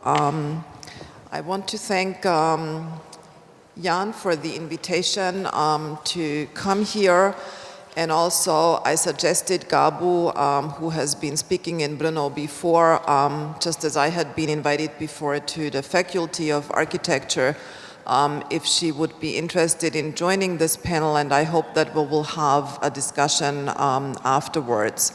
I want to thank Jan for the invitation to come here. And also, I suggested Gabu, who has been speaking in Brno before, just as I had been invited before to the Faculty of Architecture, if she would be interested in joining this panel, and I hope that we will have a discussion afterwards.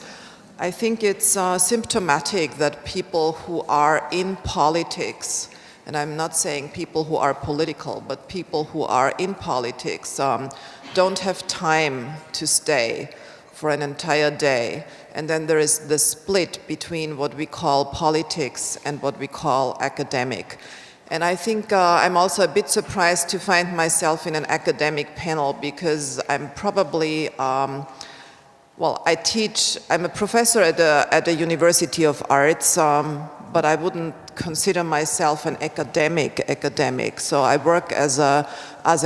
I think it's symptomatic that people who are in politics, and I'm not saying people who are political, but people who are in politics don't have time to stay for an entire day. And then there is the split between what we call politics and what we call academic. And I think I'm also a bit surprised to find myself in an academic panel because I'm probably, I'm a professor at the University of Arts, but I wouldn't consider myself an academic. So I work as a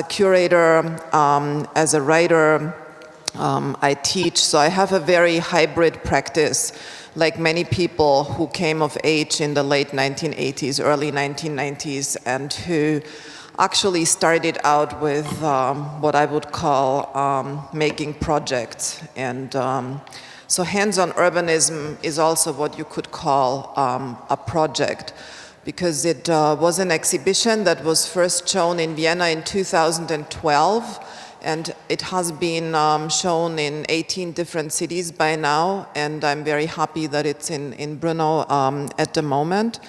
curator, as a writer, I teach. So I have a very hybrid practice, like many people who came of age in the late 1980s, early 1990s, and who actually started out with what I would call making projects. And so Hands-On Urbanism is also what you could call a project, because it was an exhibition that was first shown in Vienna in 2012, and it has been shown in 18 different cities by now, and I'm very happy that it's in Brno at the moment.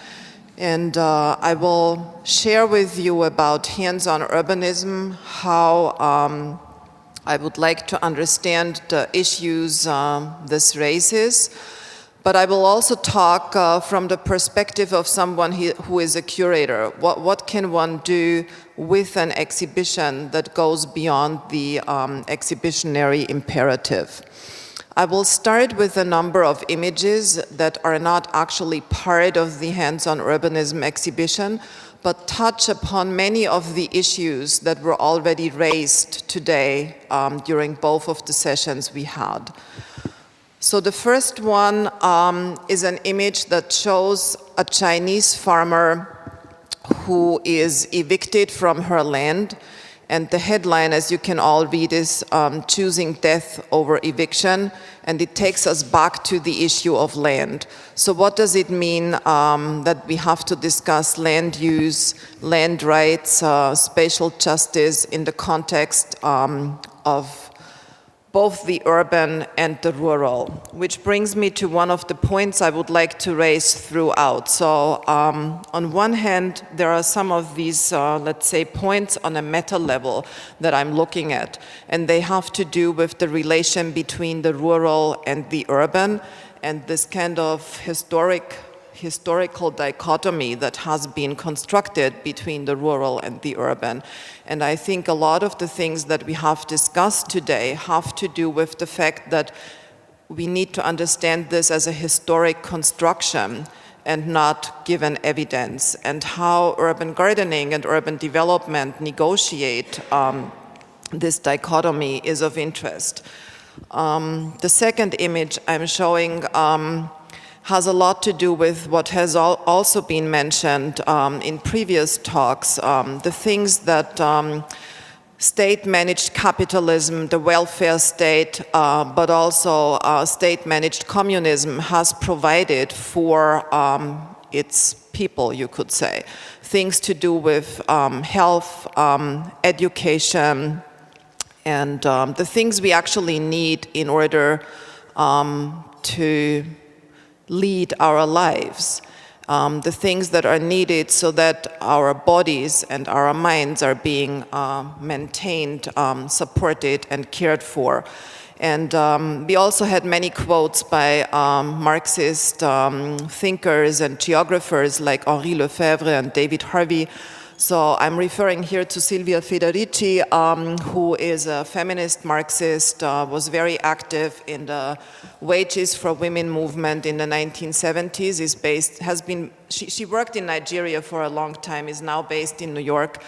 And I will share with you about hands-on urbanism, how I would like to understand the issues this raises. But I will also talk from the perspective of someone who is a curator. What can one do with an exhibition that goes beyond the exhibitionary imperative? I will start with a number of images that are not actually part of the Hands-On Urbanism exhibition, but touch upon many of the issues that were already raised today during both of the sessions we had. So the first one is an image that shows a Chinese farmer who is evicted from her land. And the headline, as you can all read, is choosing death over eviction. And it takes us back to the issue of land. So what does it mean that we have to discuss land use, land rights, spatial justice in the context of both the urban and the rural, which brings me to one of the points I would like to raise throughout. So on one hand, there are some of these, let's say, points on a meta level that I'm looking at, and they have to do with the relation between the rural and the urban, and this kind of historical dichotomy that has been constructed between the rural and the urban. And I think a lot of the things that we have discussed today have to do with the fact that we need to understand this as a historic construction and not given evidence, and how urban gardening and urban development negotiate this dichotomy is of interest. The second image I'm showing has a lot to do with what has also been mentioned in previous talks, the things that state-managed capitalism, the welfare state, but also state-managed communism has provided for its people, you could say. Things to do with health, education, and the things we actually need in order to lead our lives, the things that are needed so that our bodies and our minds are being maintained, supported, and cared for. And we also had many quotes by Marxist thinkers and geographers like Henri Lefebvre and David Harvey. So I'm referring here to Silvia Federici, who is a feminist Marxist, was very active in the wages for women movement in the 1970s. She worked in Nigeria for a long time, is now based in New York.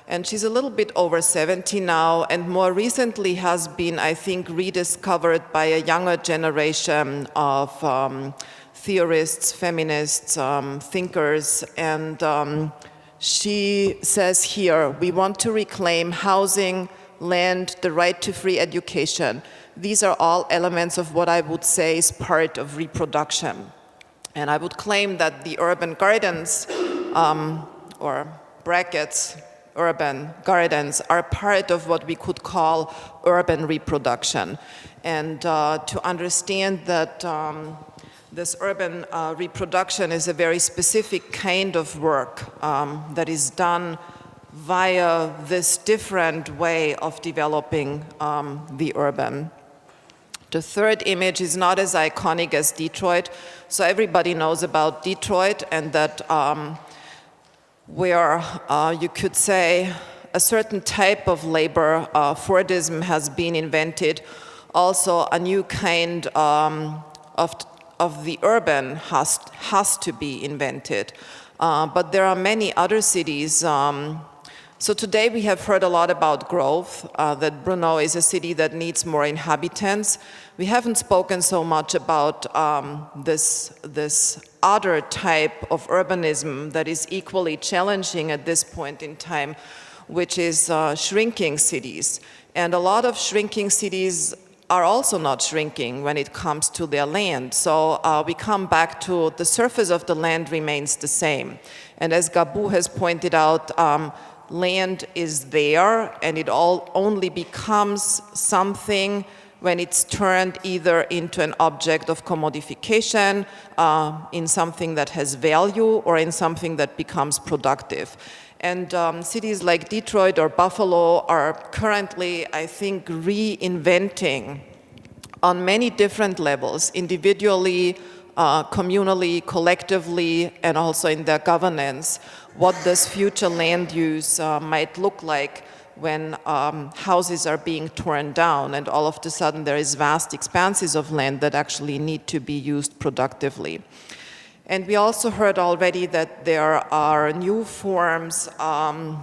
And she's a little bit over 70 now, and more recently has been, I think, rediscovered by a younger generation of theorists, feminists, thinkers, and she says here, we want to reclaim housing, land, the right to free education. These are all elements of what I would say is part of reproduction. And I would claim that the urban gardens, or brackets, urban gardens, are part of what we could call urban reproduction. And to understand that this urban reproduction is a very specific kind of work that is done via this different way of developing the urban. The third image is not as iconic as Detroit. So everybody knows about Detroit, and that where you could say a certain type of labor, Fordism, has been invented. Also, a new kind of the urban has to be invented. But there are many other cities. So today we have heard a lot about growth, that Brno is a city that needs more inhabitants. We haven't spoken so much about this other type of urbanism that is equally challenging at this point in time, which is shrinking cities. And a lot of shrinking cities are also not shrinking when it comes to their land. So we come back to the surface of the land remains the same. And as Gabu has pointed out, land is there, and it all only becomes something when it's turned either into an object of commodification, in something that has value, or in something that becomes productive. And cities like Detroit or Buffalo are currently, I think, reinventing on many different levels, individually, communally, collectively, and also in their governance, what this future land use might look like when houses are being torn down, and all of a sudden there is vast expanses of land that actually need to be used productively. And we also heard already that there are new forms of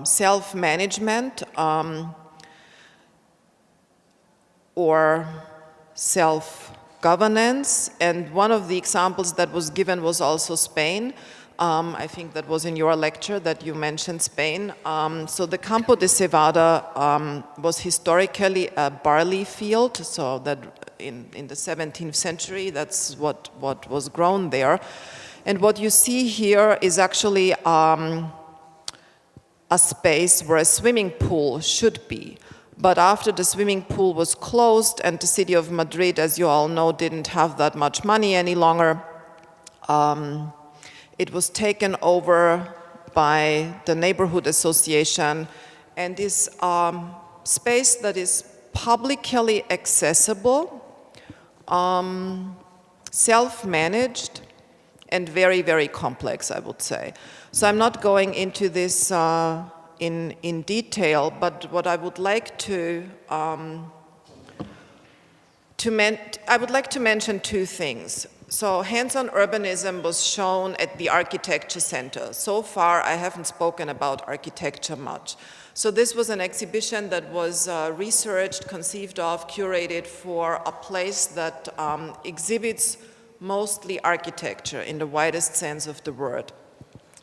self-management or self-governance, and one of the examples that was given was also Spain. I think that was in your lecture that you mentioned Spain. So the Campo de Cebada was historically a barley field, so that in the 17th century, that's what was grown there. And what you see here is actually a space where a swimming pool should be. But after the swimming pool was closed and the city of Madrid, as you all know, didn't have that much money any longer, it was taken over by the neighborhood association, and is space that is publicly accessible, self-managed, and very, very complex, I would say. So I'm not going into this in detail, but what I would like to mention two things. So Hands-On Urbanism was shown at the Architecture Center. So far, I haven't spoken about architecture much. So this was an exhibition that was researched, conceived of, curated for a place that exhibits mostly architecture in the widest sense of the word.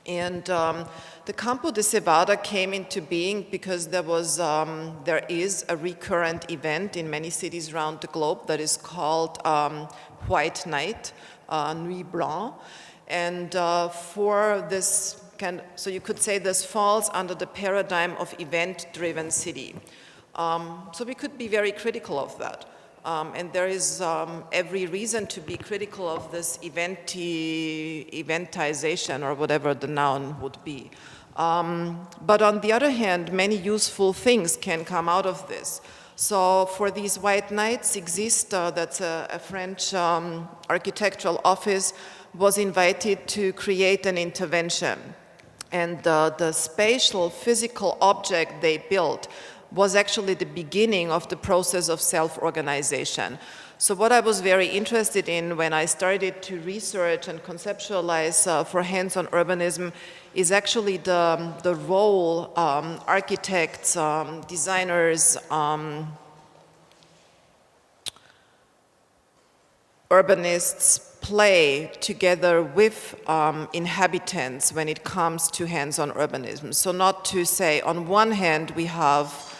And the Campo de Cebada came into being because there is a recurrent event in many cities around the globe that is called White Night, Nuit Blanche. And for this, so you could say this falls under the paradigm of event-driven city. So we could be very critical of that. And there is every reason to be critical of this eventization, or whatever the noun would be. But on the other hand, many useful things can come out of this. So for these white nights exist, that's a French architectural office was invited to create an intervention. And the spatial physical object they built was actually the beginning of the process of self-organization. So what I was very interested in when I started to research and conceptualize for Hands-On Urbanism is actually the role architects, designers, urbanists play together with inhabitants when it comes to hands-on urbanism. So not to say, on one hand, we have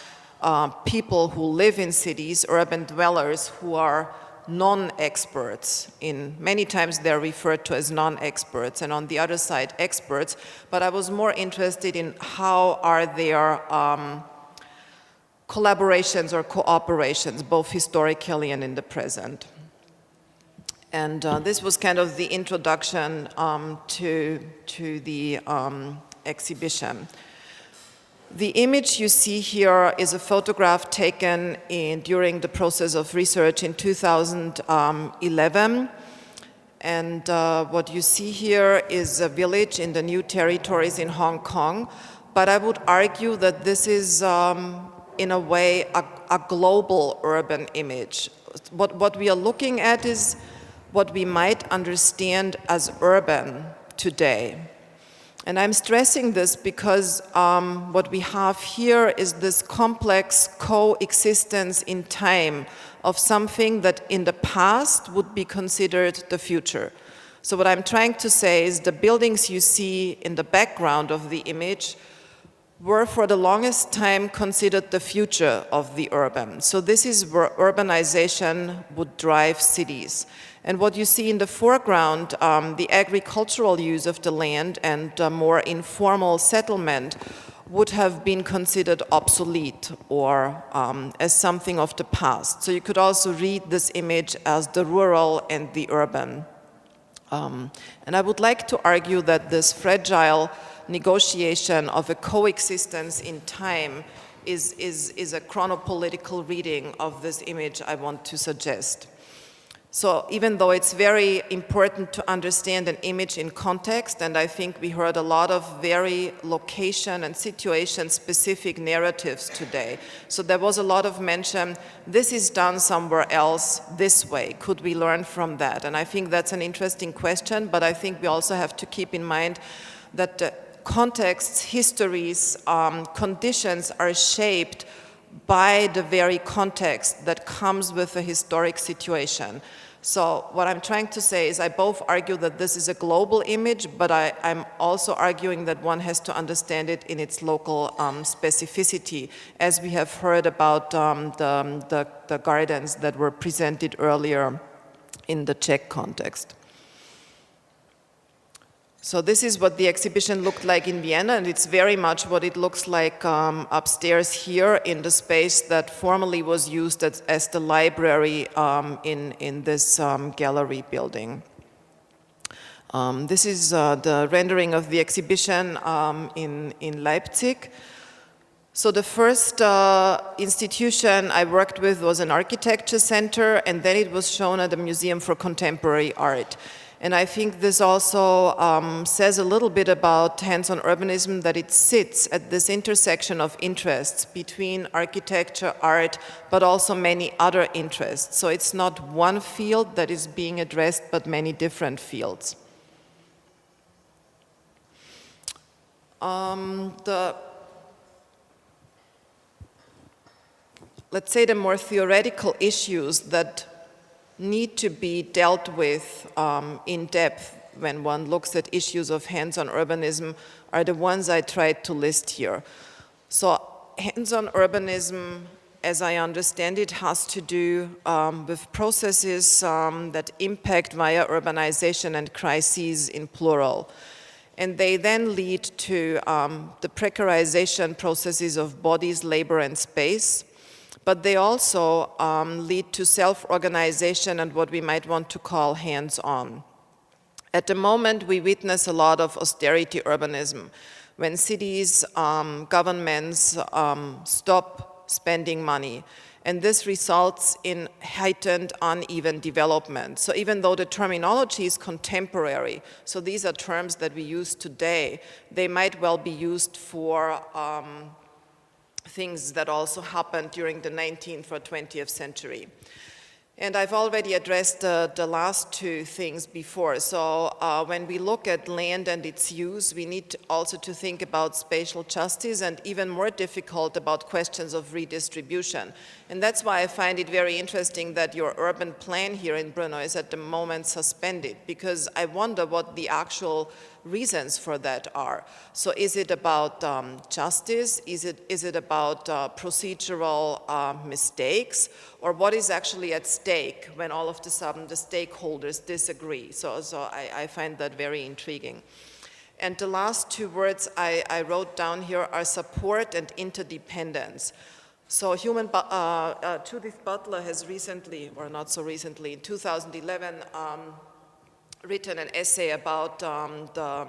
people who live in cities, urban dwellers, who are non-experts. Many times they're referred to as non-experts, and on the other side, experts. But I was more interested in how are their collaborations or cooperations, both historically and in the present. And this was kind of the introduction to the exhibition. The image you see here is a photograph taken during the process of research in 2011. And what you see here is a village in the New Territories in Hong Kong. But I would argue that this is, in a way, a global urban image. What we are looking at is what we might understand as urban today. And I'm stressing this because what we have here is this complex coexistence in time of something that in the past would be considered the future. So what I'm trying to say is the buildings you see in the background of the image were for the longest time considered the future of the urban. So this is where urbanization would drive cities. And what you see in the foreground, the agricultural use of the land and more informal settlement would have been considered obsolete or as something of the past. So you could also read this image as the rural and the urban. And I would like to argue that this fragile negotiation of a coexistence in time is a chronopolitical reading of this image I want to suggest. So even though it's very important to understand an image in context, and I think we heard a lot of very location and situation specific narratives today. So there was a lot of mention, this is done somewhere else this way. Could we learn from that? And I think that's an interesting question, but I think we also have to keep in mind that contexts, histories, conditions are shaped by the very context that comes with a historic situation. So what I'm trying to say is I both argue that this is a global image, but I'm also arguing that one has to understand it in its local specificity, as we have heard about the gardens that were presented earlier in the Czech context. So this is what the exhibition looked like in Vienna, and it's very much what it looks like upstairs here in the space that formerly was used as the library in this gallery building. This is the rendering of the exhibition in Leipzig. So the first institution I worked with was an architecture center, and then it was shown at the Museum for Contemporary Art. And I think this also says a little bit about hands-on urbanism, that it sits at this intersection of interests between architecture, art, but also many other interests. So it's not one field that is being addressed, but many different fields. Let's say the more theoretical issues that need to be dealt with in depth when one looks at issues of hands-on urbanism are the ones I tried to list here. So hands-on urbanism, as I understand it, has to do with processes that impact via urbanization and crises in plural. And they then lead to the precarization processes of bodies, labor, and space. But they also lead to self-organization and what we might want to call hands-on. At the moment, we witness a lot of austerity urbanism, when cities, governments stop spending money. And this results in heightened uneven development. So even though the terminology is contemporary, so these are terms that we use today, they might well be used for things that also happened during the 19th or 20th century. And I've already addressed the last two things before. So when we look at land and its use, we need also to think about spatial justice and even more difficult about questions of redistribution. And that's why I find it very interesting that your urban plan here in Brno is at the moment suspended, because I wonder what the actual reasons for that are. So is it about justice? Is it about procedural mistakes? Or what is actually at stake when all of a sudden the stakeholders disagree? So I find that very intriguing. And the last two words I wrote down here are support and interdependence. So Judith Butler has recently, or not so recently, in 2011, written an essay about the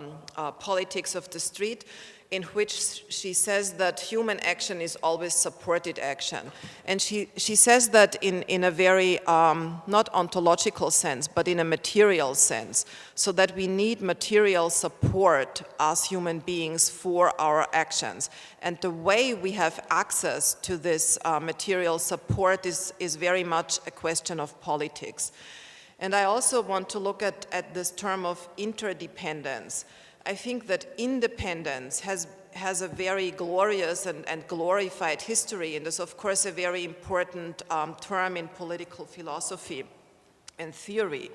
politics of the street, in which she says that human action is always supported action. And she says that in a very, not ontological sense, but in a material sense, so that we need material support as human beings for our actions. And the way we have access to this material support is very much a question of politics. And I also want to look at this term of interdependence. I think that independence has a very glorious and glorified history, and is of course a very important term in political philosophy and theory.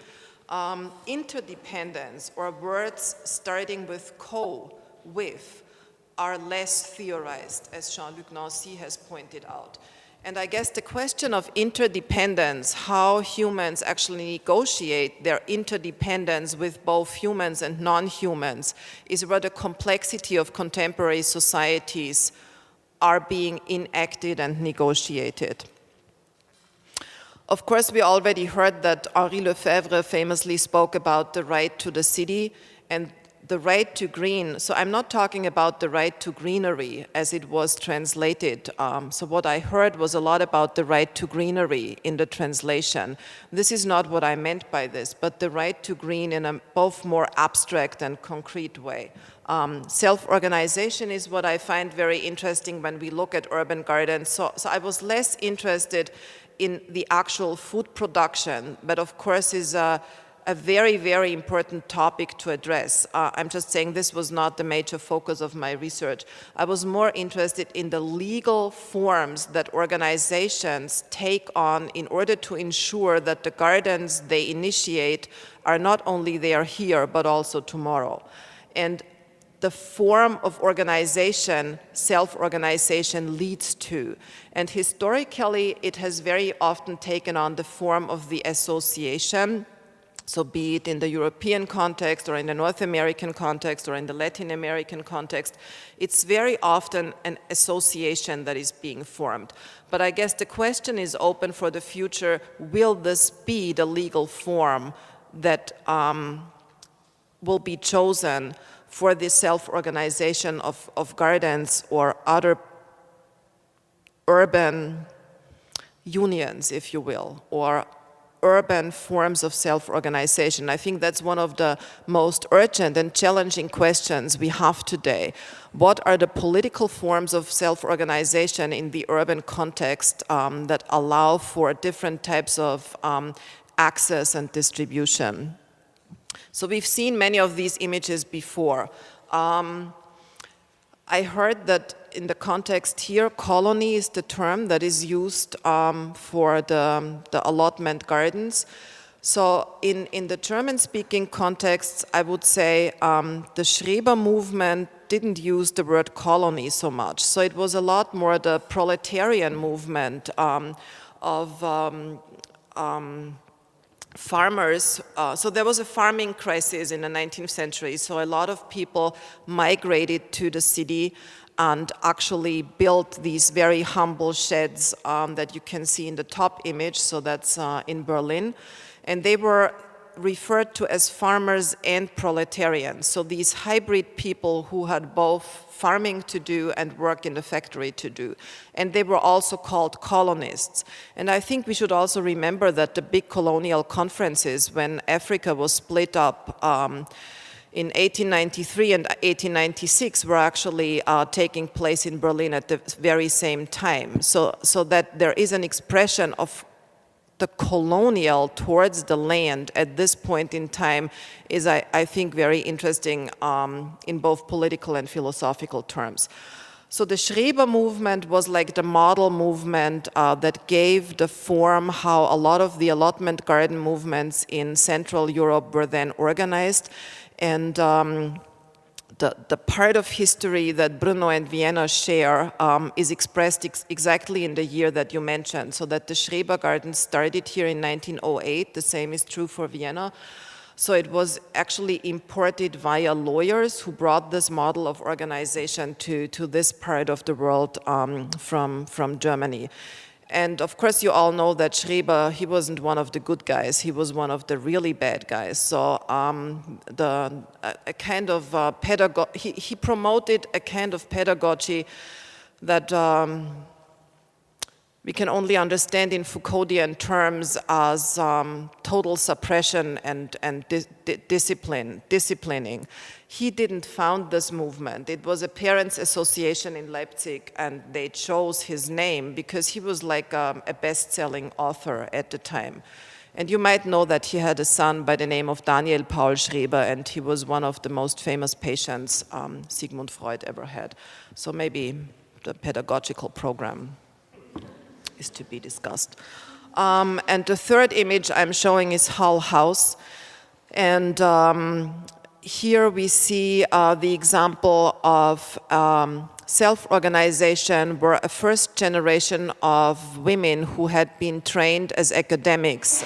Interdependence, or words starting with co, with, are less theorized, as Jean-Luc Nancy has pointed out. And I guess the question of interdependence, how humans actually negotiate their interdependence with both humans and non-humans, is where the complexity of contemporary societies are being enacted and negotiated. Of course, we already heard that Henri Lefebvre famously spoke about the right to the city and the right to green. So I'm not talking about the right to greenery as it was translated. So what I heard was a lot about the right to greenery in the translation. This is not what I meant by this, but the right to green in a both more abstract and concrete way. Self-organization is what I find very interesting when we look at urban gardens. So I was less interested in the actual food production, but of course is a very, very important topic to address. I'm just saying this was not the major focus of my research. I was more interested in the legal forms that organizations take on in order to ensure that the gardens they initiate are not only there here, but also tomorrow. And the form of organization, self-organization leads to. And historically, it has very often taken on the form of the association. So be it in the European context or in the North American context or in the Latin American context, it's very often an association that is being formed. But I guess the question is open for the future, will this be the legal form that will be chosen for the self-organization of gardens or other urban unions, if you will, or urban forms of self-organization? I think that's one of the most urgent and challenging questions we have today. What are the political forms of self-organization in the urban context that allow for different types of access and distribution? So we've seen many of these images before. I heard that in the context here, colony is the term that is used for the allotment gardens. So in the German-speaking context, I would say the Schreber movement didn't use the word colony so much. So it was a lot more the proletarian movement of farmers. So there was a farming crisis in the 19th century. So a lot of people migrated to the city and actually built these very humble sheds that you can see in the top image. So that's in Berlin. And they were referred to as farmers and proletarians. So these hybrid people who had both farming to do and work in the factory to do. And they were also called colonists. And I think we should also remember that the big colonial conferences, when Africa was split up in 1893 and 1896, were actually taking place in Berlin at the very same time. So that there is an expression of the colonial towards the land at this point in time is, I think, very interesting in both political and philosophical terms. So the Schreber movement was like the model movement that gave the form how a lot of the allotment garden movements in Central Europe were then organized. And the part of history that Brno and Vienna share is expressed exactly in the year that you mentioned, so that the Schreber Gardens started here in 1908. The same is true for Vienna. So it was actually imported via lawyers who brought this model of organization to this part of the world from Germany. And of course, you all know that Schreber, he wasn't one of the good guys. He was one of the really bad guys. So a kind of he promoted a kind of pedagogy that we can only understand in Foucauldian terms as total suppression and disciplining. He didn't found this movement. It was a parents' association in Leipzig, and they chose his name because he was like a best-selling author at the time. And you might know that he had a son by the name of Daniel Paul Schreber, and he was one of the most famous patients Sigmund Freud ever had. So maybe the pedagogical program is to be discussed. And the third image I'm showing is Hull House. And here we see the example of self-organization, where a first generation of women who had been trained as academics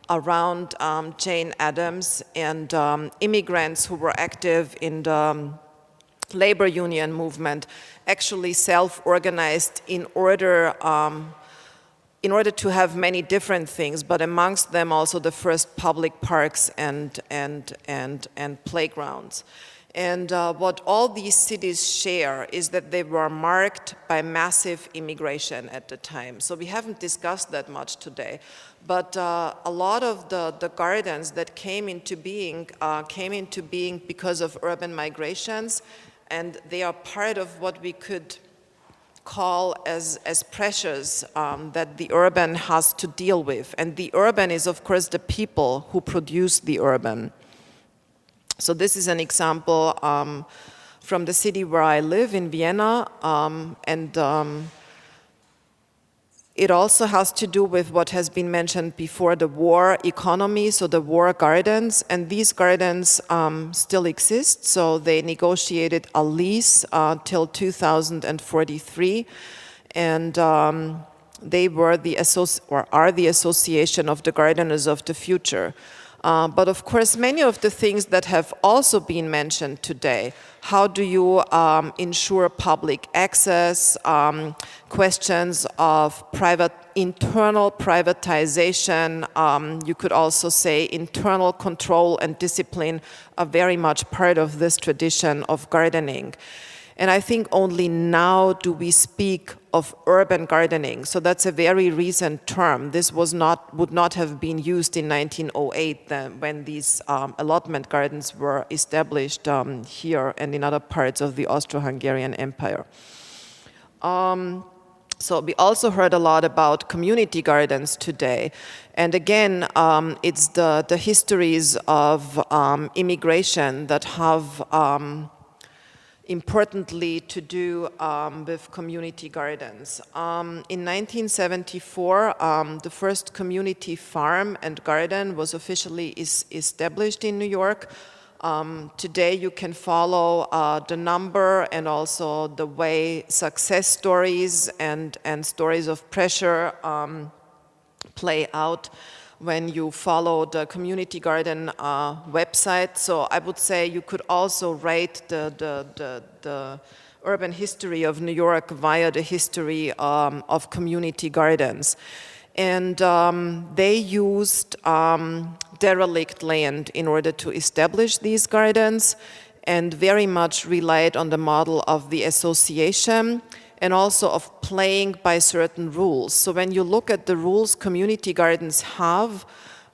around Jane Addams and immigrants who were active in the labor union movement actually self-organized in order to have many different things, but amongst them also the first public parks and playgrounds. And what all these cities share is that they were marked by massive immigration at the time. So we haven't discussed that much today, but a lot of the gardens that came into being because of urban migrations, and they are part of what we could call as pressures that the urban has to deal with. And the urban is, of course, the people who produce the urban. So this is an example from the city where I live in Vienna, and it also has to do with what has been mentioned before, the war economy, so the war gardens, and these gardens still exist. So they negotiated a lease till 2043, and they were are the association of the gardeners of the future. But of course, many of the things that have also been mentioned today, how do you ensure public access, questions of internal privatization, you could also say internal control and discipline are very much part of this tradition of gardening. And I think only now do we speak of urban gardening. So that's a very recent term. This would not have been used in 1908 when these allotment gardens were established here and in other parts of the Austro-Hungarian Empire. So we also heard a lot about community gardens today. And again, it's the histories of immigration that have importantly to do with community gardens. In 1974, the first community farm and garden was officially established in New York. Today you can follow the number and also the way success stories and stories of pressure play out when you follow the community garden website. So I would say you could also rate the urban history of New York via the history of community gardens. And they used derelict land in order to establish these gardens, and very much relied on the model of the association and also of playing by certain rules. So when you look at the rules community gardens have,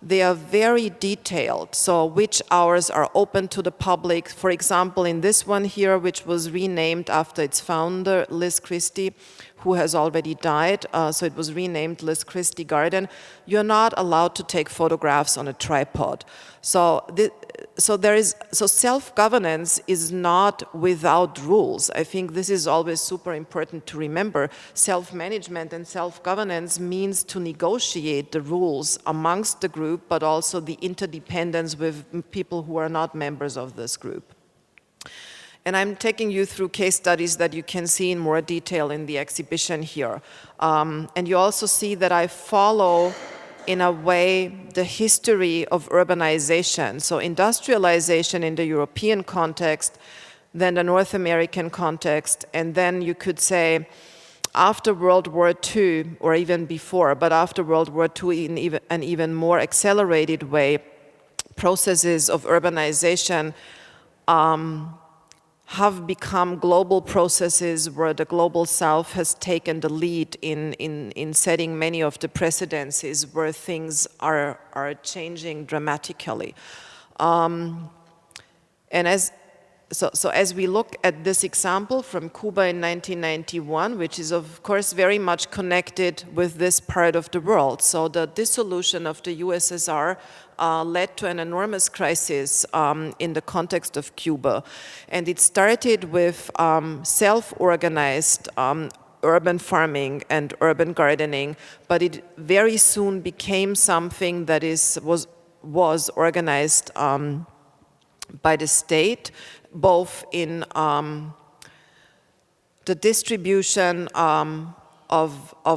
They are very detailed, so which hours are open to the public. For example, in this one here, which was renamed after its founder, Liz Christie, who has already died, so it was renamed Liz Christie Garden, you're not allowed to take photographs on a tripod. So self-governance is not without rules. I think this is always super important to remember. Self-management and self-governance means to negotiate the rules amongst the group, but also the interdependence with people who are not members of this group. And I'm taking you through case studies that you can see in more detail in the exhibition here. And you also see that I follow, in a way, the history of urbanization. So industrialization in the European context, then the North American context, and then you could say after World War II, or even before, but after World War II in an even more accelerated way, processes of urbanization have become global processes where the global south has taken the lead in setting many of the precedences where things are changing dramatically. And as we look at this example from Cuba in 1991, which is of course very much connected with this part of the world. So the dissolution of the USSR led to an enormous crisis in the context of Cuba. And it started with self-organized urban farming and urban gardening, but it very soon became something that was organized by the state, both in the distribution of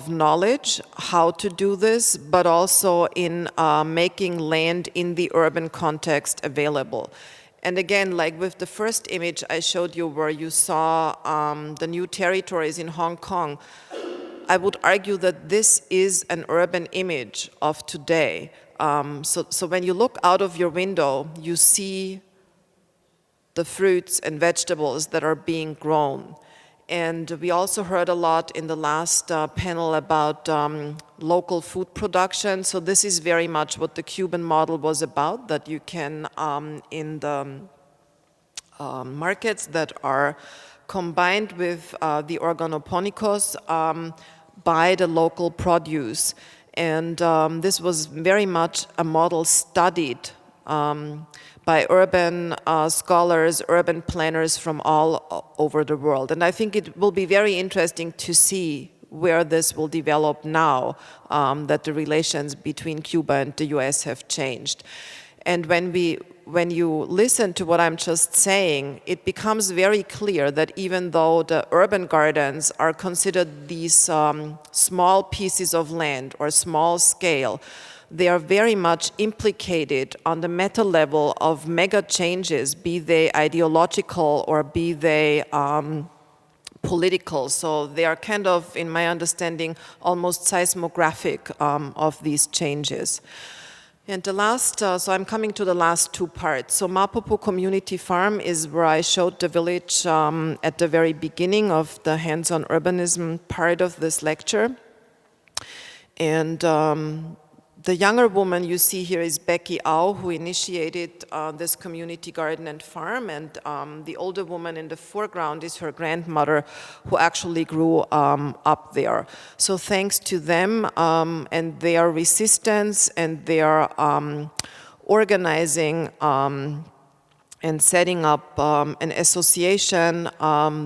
knowledge, how to do this, but also in making land in the urban context available. And again, like with the first image I showed you where you saw the new territories in Hong Kong, I would argue that this is an urban image of today. So when you look out of your window, you see the fruits and vegetables that are being grown. And we also heard a lot in the last panel about local food production. So this is very much what the Cuban model was about, that you can, in the markets that are combined with the organoponicos, buy the local produce. And this was very much a model studied by urban scholars, urban planners from all over the world. And I think it will be very interesting to see where this will develop now that the relations between Cuba and the US have changed. And when you listen to what I'm just saying, it becomes very clear that even though the urban gardens are considered these small pieces of land or small scale, they are very much implicated on the meta level of mega changes, be they ideological or be they political. So they are kind of, in my understanding, almost seismographic of these changes. And the last, so I'm coming to the last two parts. So Mapopo Community Farm is where I showed the village at the very beginning of the Hands-On Urbanism part of this lecture. And the younger woman you see here is Becky Au, who initiated this community garden and farm, and the older woman in the foreground is her grandmother, who actually grew up there. So thanks to them and their resistance and their organizing and setting up an association,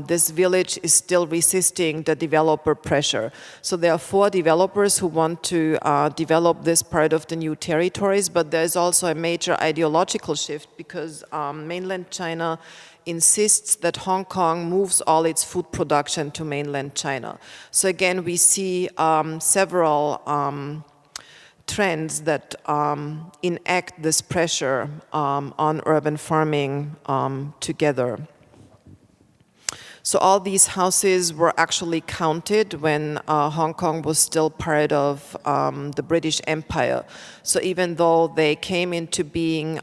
this village is still resisting the developer pressure. So there are 4 developers who want to develop this part of the new territories, but there's also a major ideological shift because mainland China insists that Hong Kong moves all its food production to mainland China. So again, we see several trends that enact this pressure on urban farming together. So all these houses were actually counted when Hong Kong was still part of the British Empire. So even though they came into being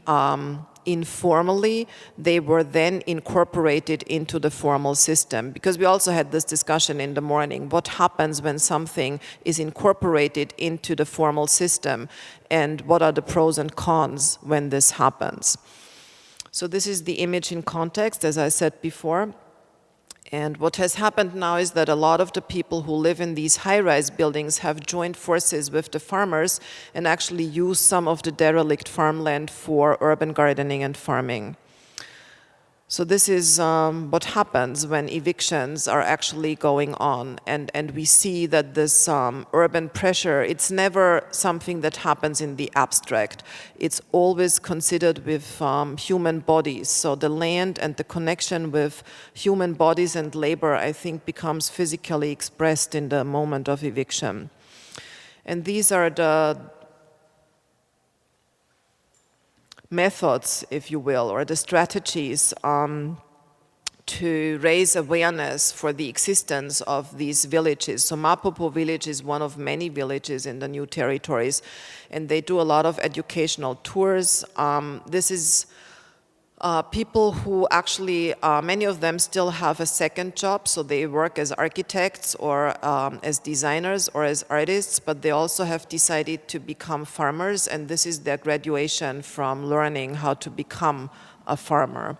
informally, they were then incorporated into the formal system. Because we also had this discussion in the morning, what happens when something is incorporated into the formal system, and what are the pros and cons when this happens. So this is the image in context, as I said before. And what has happened now is that a lot of the people who live in these high-rise buildings have joined forces with the farmers and actually use some of the derelict farmland for urban gardening and farming. So this is what happens when evictions are actually going on. And we see that this urban pressure, it's never something that happens in the abstract. It's always considered with human bodies. So the land and the connection with human bodies and labor, I think, becomes physically expressed in the moment of eviction. And these are the methods, if you will, or the strategies to raise awareness for the existence of these villages. So Mapopo village is one of many villages in the new territories, and they do a lot of educational tours. This is people who actually, many of them still have a second job, so they work as architects or as designers or as artists, but they also have decided to become farmers, and this is their graduation from learning how to become a farmer.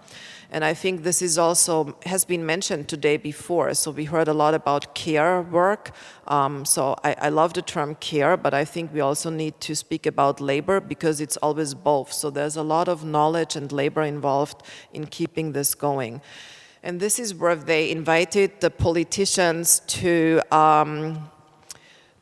And I think this is also, has been mentioned today before, so we heard a lot about care work. So I love the term care, but I think we also need to speak about labor because it's always both. So there's a lot of knowledge and labor involved in keeping this going. And this is where they invited the politicians to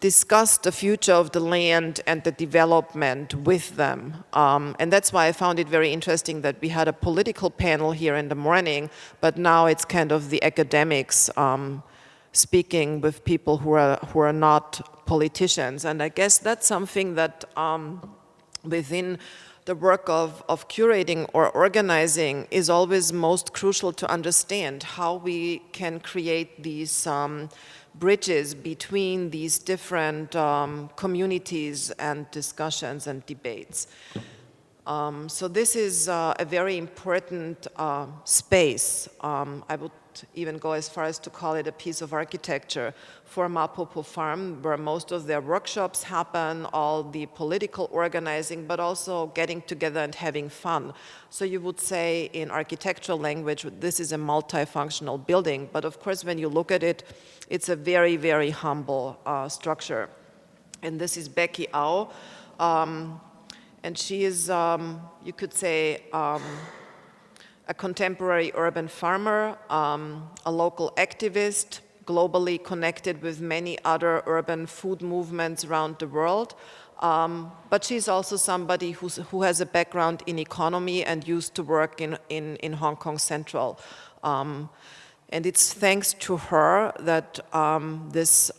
discuss the future of the land and the development with them. And that's why I found it very interesting that we had a political panel here in the morning, but now it's kind of the academics speaking with people who are not politicians. And I guess that's something that within the work of curating or organizing is always most crucial to understand how we can create these bridges between these different communities and discussions and debates. So this is a very important space. I would even go as far as to call it a piece of architecture for Mapopo Farm, where most of their workshops happen, all the political organizing, but also getting together and having fun. So you would say in architectural language, this is a multifunctional building, but of course when you look at it, it's a very, very humble structure. And this is Becky Au, and she is, you could say, a contemporary urban farmer, a local activist, globally connected with many other urban food movements around the world. But she's also somebody who has a background in economy and used to work in Hong Kong Central. And it's thanks to her that this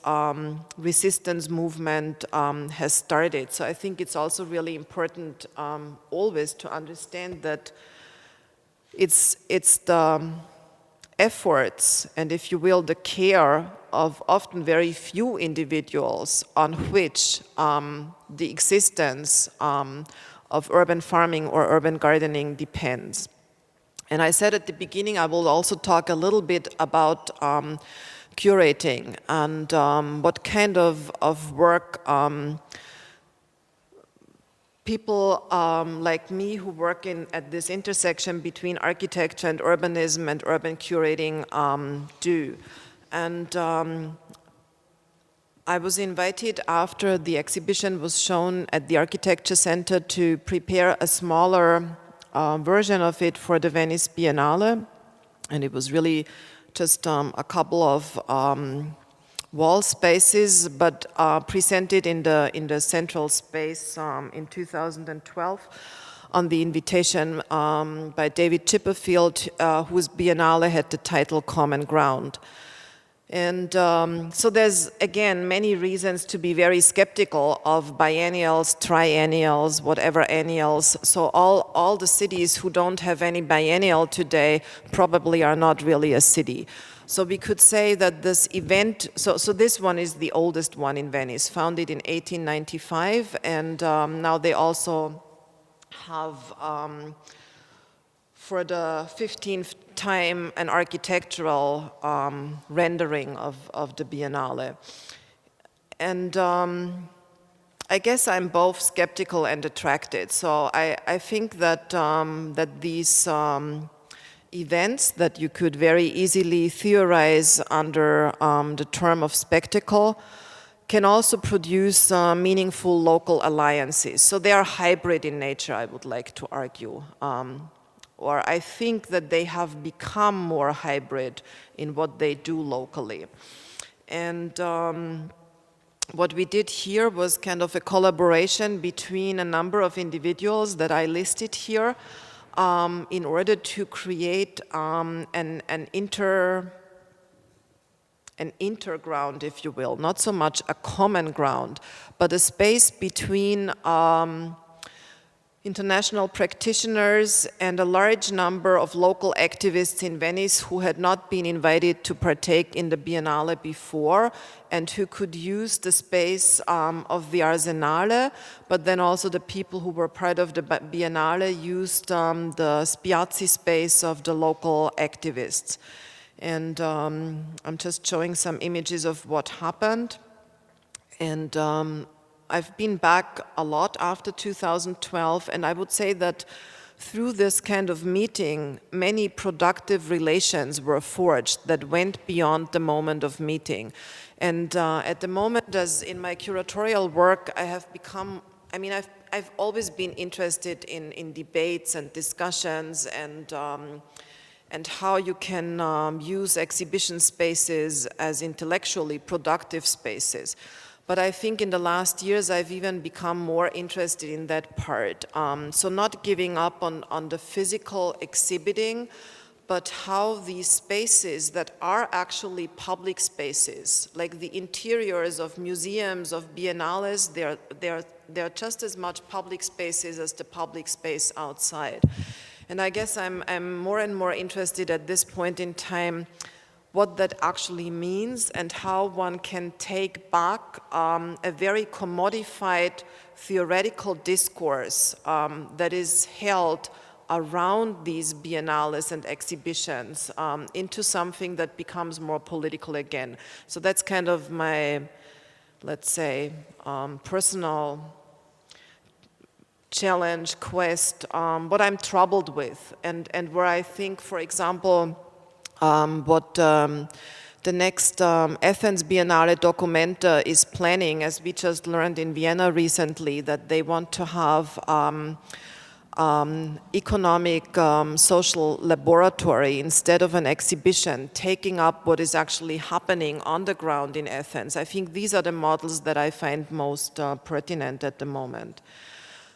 resistance movement has started. So I think it's also really important always to understand that it's the efforts and, if you will, the care of often very few individuals on which the existence of urban farming or urban gardening depends. And I said at the beginning I will also talk a little bit about curating and what kind of work people like me who work at this intersection between architecture and urbanism and urban curating do. And I was invited after the exhibition was shown at the Architecture Center to prepare a smaller version of it for the Venice Biennale. And it was really just a couple of wall spaces, but presented in the central space in 2012 on the invitation by David Chipperfield, whose Biennale had the title Common Ground. And so there's, again, many reasons to be very skeptical of biennials, triennials, whatever annuals. So all the cities who don't have any biennial today probably are not really a city. So we could say that this event, so this one is the oldest one in Venice, founded in 1895, and now they also have for the 15th time an architectural rendering of the Biennale. And I guess I'm both skeptical and attracted. So I think that, that these events that you could very easily theorize under the term of spectacle can also produce meaningful local alliances. So they are hybrid in nature, I would like to argue. Or I think that they have become more hybrid in what they do locally. And what we did here was kind of a collaboration between a number of individuals that I listed here in order to create an interground, if you will, not so much a common ground, but a space between international practitioners and a large number of local activists in Venice who had not been invited to partake in the Biennale before and who could use the space of the Arsenale, but then also the people who were part of the Biennale used the Spiazzi space of the local activists. And I'm just showing some images of what happened. And I've been back a lot after 2012, and I would say that through this kind of meeting, many productive relations were forged that went beyond the moment of meeting. And at the moment, as in my curatorial work, I have become, I mean, I've always been interested in debates and discussions and how you can use exhibition spaces as intellectually productive spaces. But I think in the last years, I've even become more interested in that part. So not giving up on the physical exhibiting, but how these spaces that are actually public spaces, like the interiors of museums, of biennales, they're just as much public spaces as the public space outside. And I guess I'm more and more interested at this point in time what that actually means and how one can take back a very commodified theoretical discourse that is held around these biennales and exhibitions into something that becomes more political again. So that's kind of my, let's say, personal challenge, quest, what I'm troubled with, and where I think, for example, what the next Athens Biennale Documenta is planning, as we just learned in Vienna recently, that they want to have economic social laboratory instead of an exhibition, taking up what is actually happening on the ground in Athens. I think these are the models that I find most pertinent at the moment.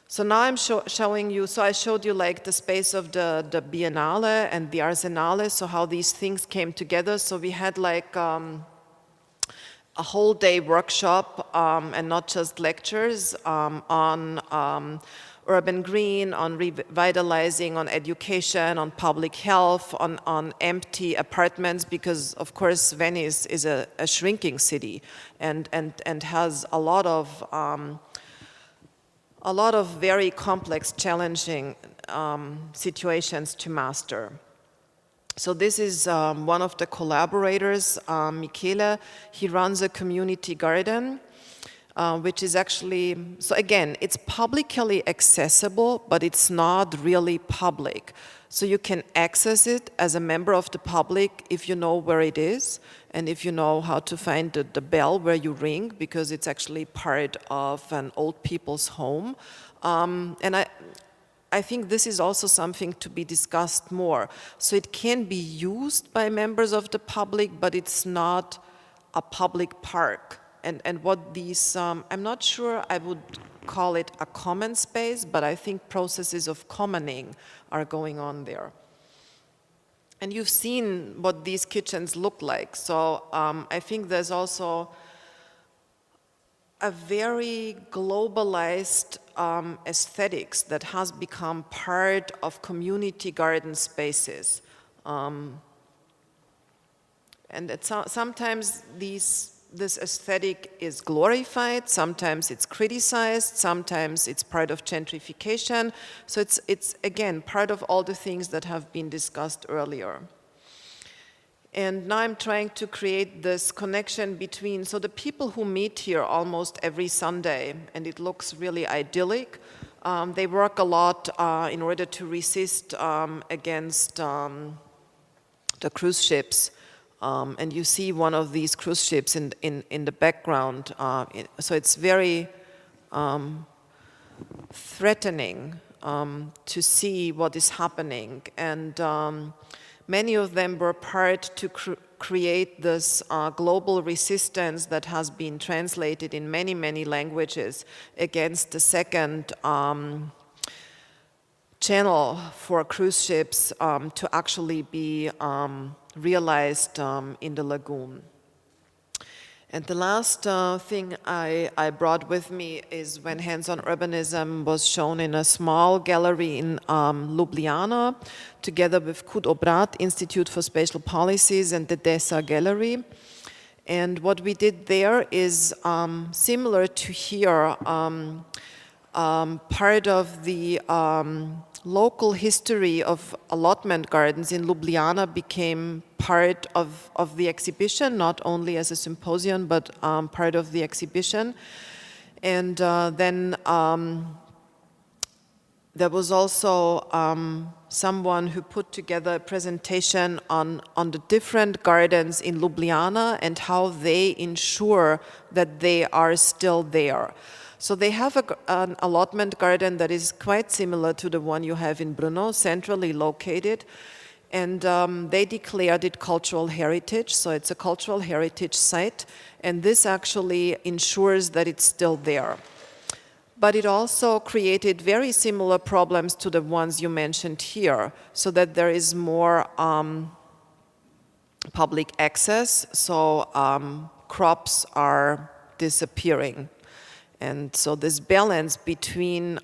So now I'm showing you, so I showed you like the space of the Biennale and the Arsenale, so how these things came together. So we had like a whole day workshop and not just lectures on urban green, on revitalizing, on education, on public health, on empty apartments, because of course Venice is a shrinking city and has a lot of very complex, challenging situations to master. So this is one of the collaborators, Michele. He runs a community garden, which is actually, so again, it's publicly accessible, but it's not really public. So you can access it as a member of the public if you know where it is, and if you know how to find the bell where you ring, because it's actually part of an old people's home. And I think this is also something to be discussed more. So it can be used by members of the public, but it's not a public park. And what these, I'm not sure I would call it a common space, but I think processes of commoning are going on there. And you've seen what these kitchens look like. So I think there's also a very globalized aesthetics that has become part of community garden spaces. And sometimes these this aesthetic is glorified, sometimes it's criticized, sometimes it's part of gentrification. So it's again, part of all the things that have been discussed earlier. And now I'm trying to create this connection between, so the people who meet here almost every Sunday, and it looks really idyllic, they work a lot in order to resist against the cruise ships. And you see one of these cruise ships in the background. So it's very threatening to see what is happening. And many of them were part to create this global resistance that has been translated in many, many languages against the second channel for cruise ships to actually be realized in the lagoon. And the last thing I brought with me is when Hands-On Urbanism was shown in a small gallery in Ljubljana, together with Kud Obrat, Institute for Spatial Policies, and the DESA Gallery. And what we did there is similar to here, part of the local history of allotment gardens in Ljubljana became part of the exhibition, not only as a symposium, but part of the exhibition. And then there was also someone who put together a presentation on the different gardens in Ljubljana and how they ensure that they are still there. So they have an allotment garden that is quite similar to the one you have in Brno, centrally located. And they declared it cultural heritage, so it's a cultural heritage site. And this actually ensures that it's still there. But it also created very similar problems to the ones you mentioned here, so that there is more public access, so crops are disappearing. And so this balance between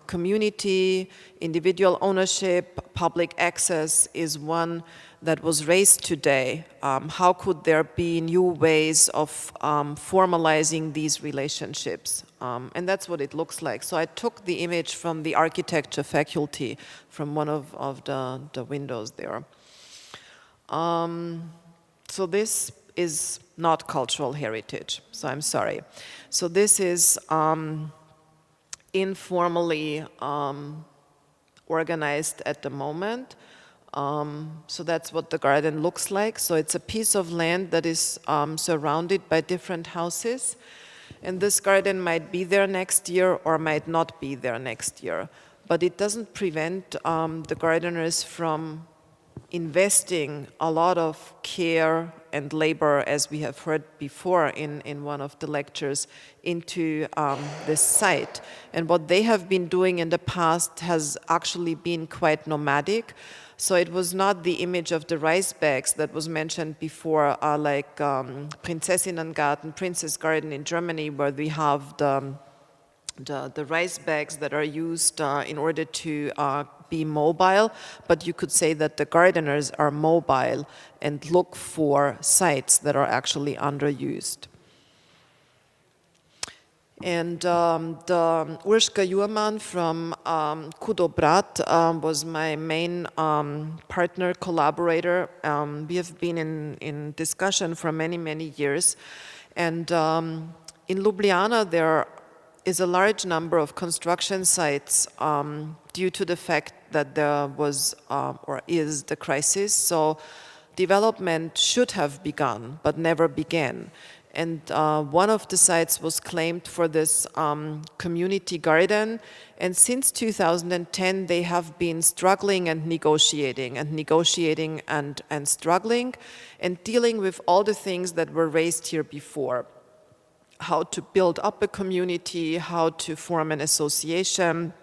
community, individual ownership, public access is one that was raised today. How could there be new ways of formalizing these relationships? And that's what it looks like. So I took the image from the architecture faculty, from one of the windows there. So this is not cultural heritage, so I'm sorry. So this is informally organized at the moment. So that's what the garden looks like. So it's a piece of land that is surrounded by different houses. And this garden might be there next year or might not be there next year. But it doesn't prevent the gardeners from investing a lot of care and labor, as we have heard before in one of the lectures, into this site. And what they have been doing in the past has actually been quite nomadic. So it was not the image of the rice bags that was mentioned before, like Prinzessinnengarten, Princess Garden in Germany, where we have the rice bags that are used in order to be mobile, but you could say that the gardeners are mobile and look for sites that are actually underused. And the Urška Jurman from Kud Obrat was my main partner, collaborator. We have been in discussion for many, many years. And in Ljubljana, there is a large number of construction sites due to the fact that there was or is the crisis. So development should have begun, but never began. And one of the sites was claimed for this community garden. And since 2010, they have been struggling and negotiating and struggling and dealing with all the things that were raised here before. How to build up a community, how to form an association,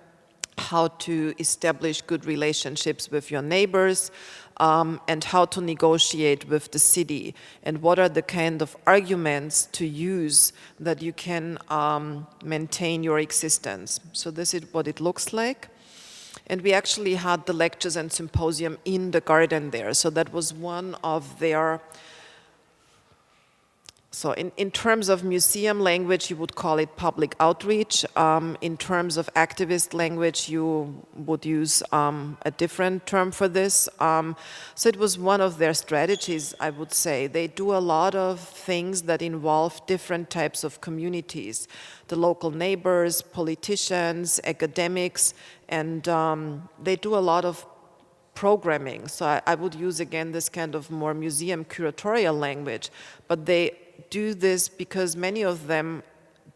how to establish good relationships with your neighbors, and how to negotiate with the city, and what are the kind of arguments to use that you can maintain your existence. So this is what it looks like. And we actually had the lectures and symposium in the garden there. So that was one of their So in terms of museum language, you would call it public outreach. In terms of activist language, you would use a different term for this. So it was one of their strategies, I would say. They do a lot of things that involve different types of communities. The local neighbors, politicians, academics, and they do a lot of programming. So I would use again this kind of more museum curatorial language, but they do this because many of them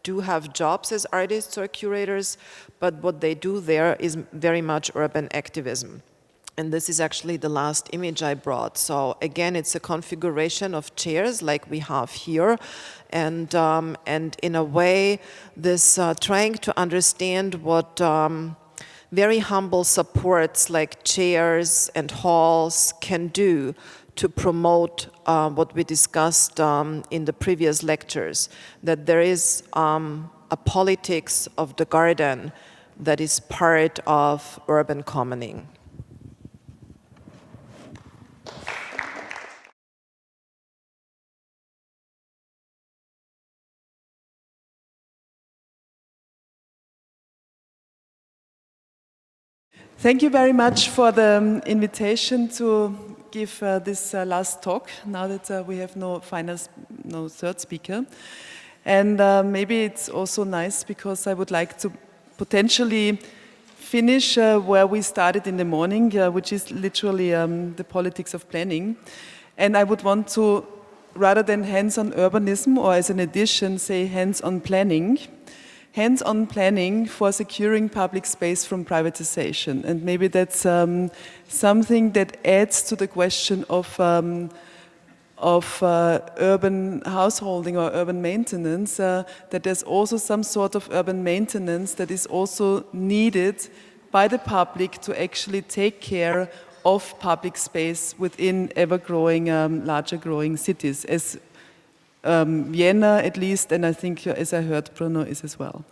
do have jobs as artists or curators, but what they do there is very much urban activism. And this is actually the last image I brought. So again, it's a configuration of chairs like we have here. And in a way, this trying to understand what very humble supports like chairs and halls can do to promote what we discussed in the previous lectures, that there is a politics of the garden that is part of urban commoning. Thank you very much for the invitation to give this last talk, now that we have no third speaker. And maybe it's also nice because I would like to potentially finish where we started in the morning, which is literally the politics of planning. And I would want to, rather than hands-on urbanism, or as an addition, say hands-on planning. Hands-on planning for securing public space from privatization. And maybe that's something that adds to the question of urban householding or urban maintenance, that there's also some sort of urban maintenance that is also needed by the public to actually take care of public space within ever-growing, larger growing cities, as Vienna at least, and I think, as I heard, Brno is as well.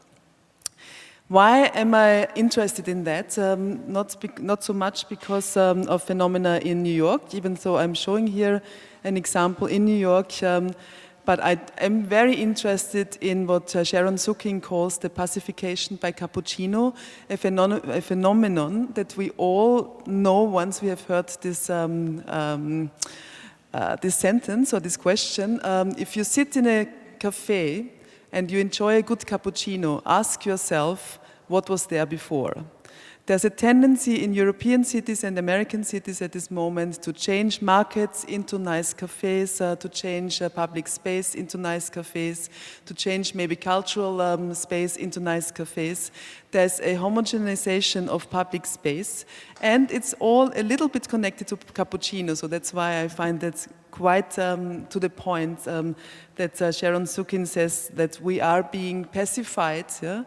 Why am I interested in that? Not so much because of phenomena in New York, even though I'm showing here an example in New York, but I am very interested in what Sharon Sukin calls the pacification by cappuccino, a phenomenon that we all know once we have heard this this sentence or this question. If you sit in a cafe and you enjoy a good cappuccino, ask yourself what was there before. There's a tendency in European cities and American cities at this moment to change markets into nice cafes, to change public space into nice cafes, to change maybe cultural space into nice cafes. There's a homogenization of public space, and it's all a little bit connected to cappuccino, so that's why I find that quite to the point that Sharon Sukin says that we are being pacified, yeah?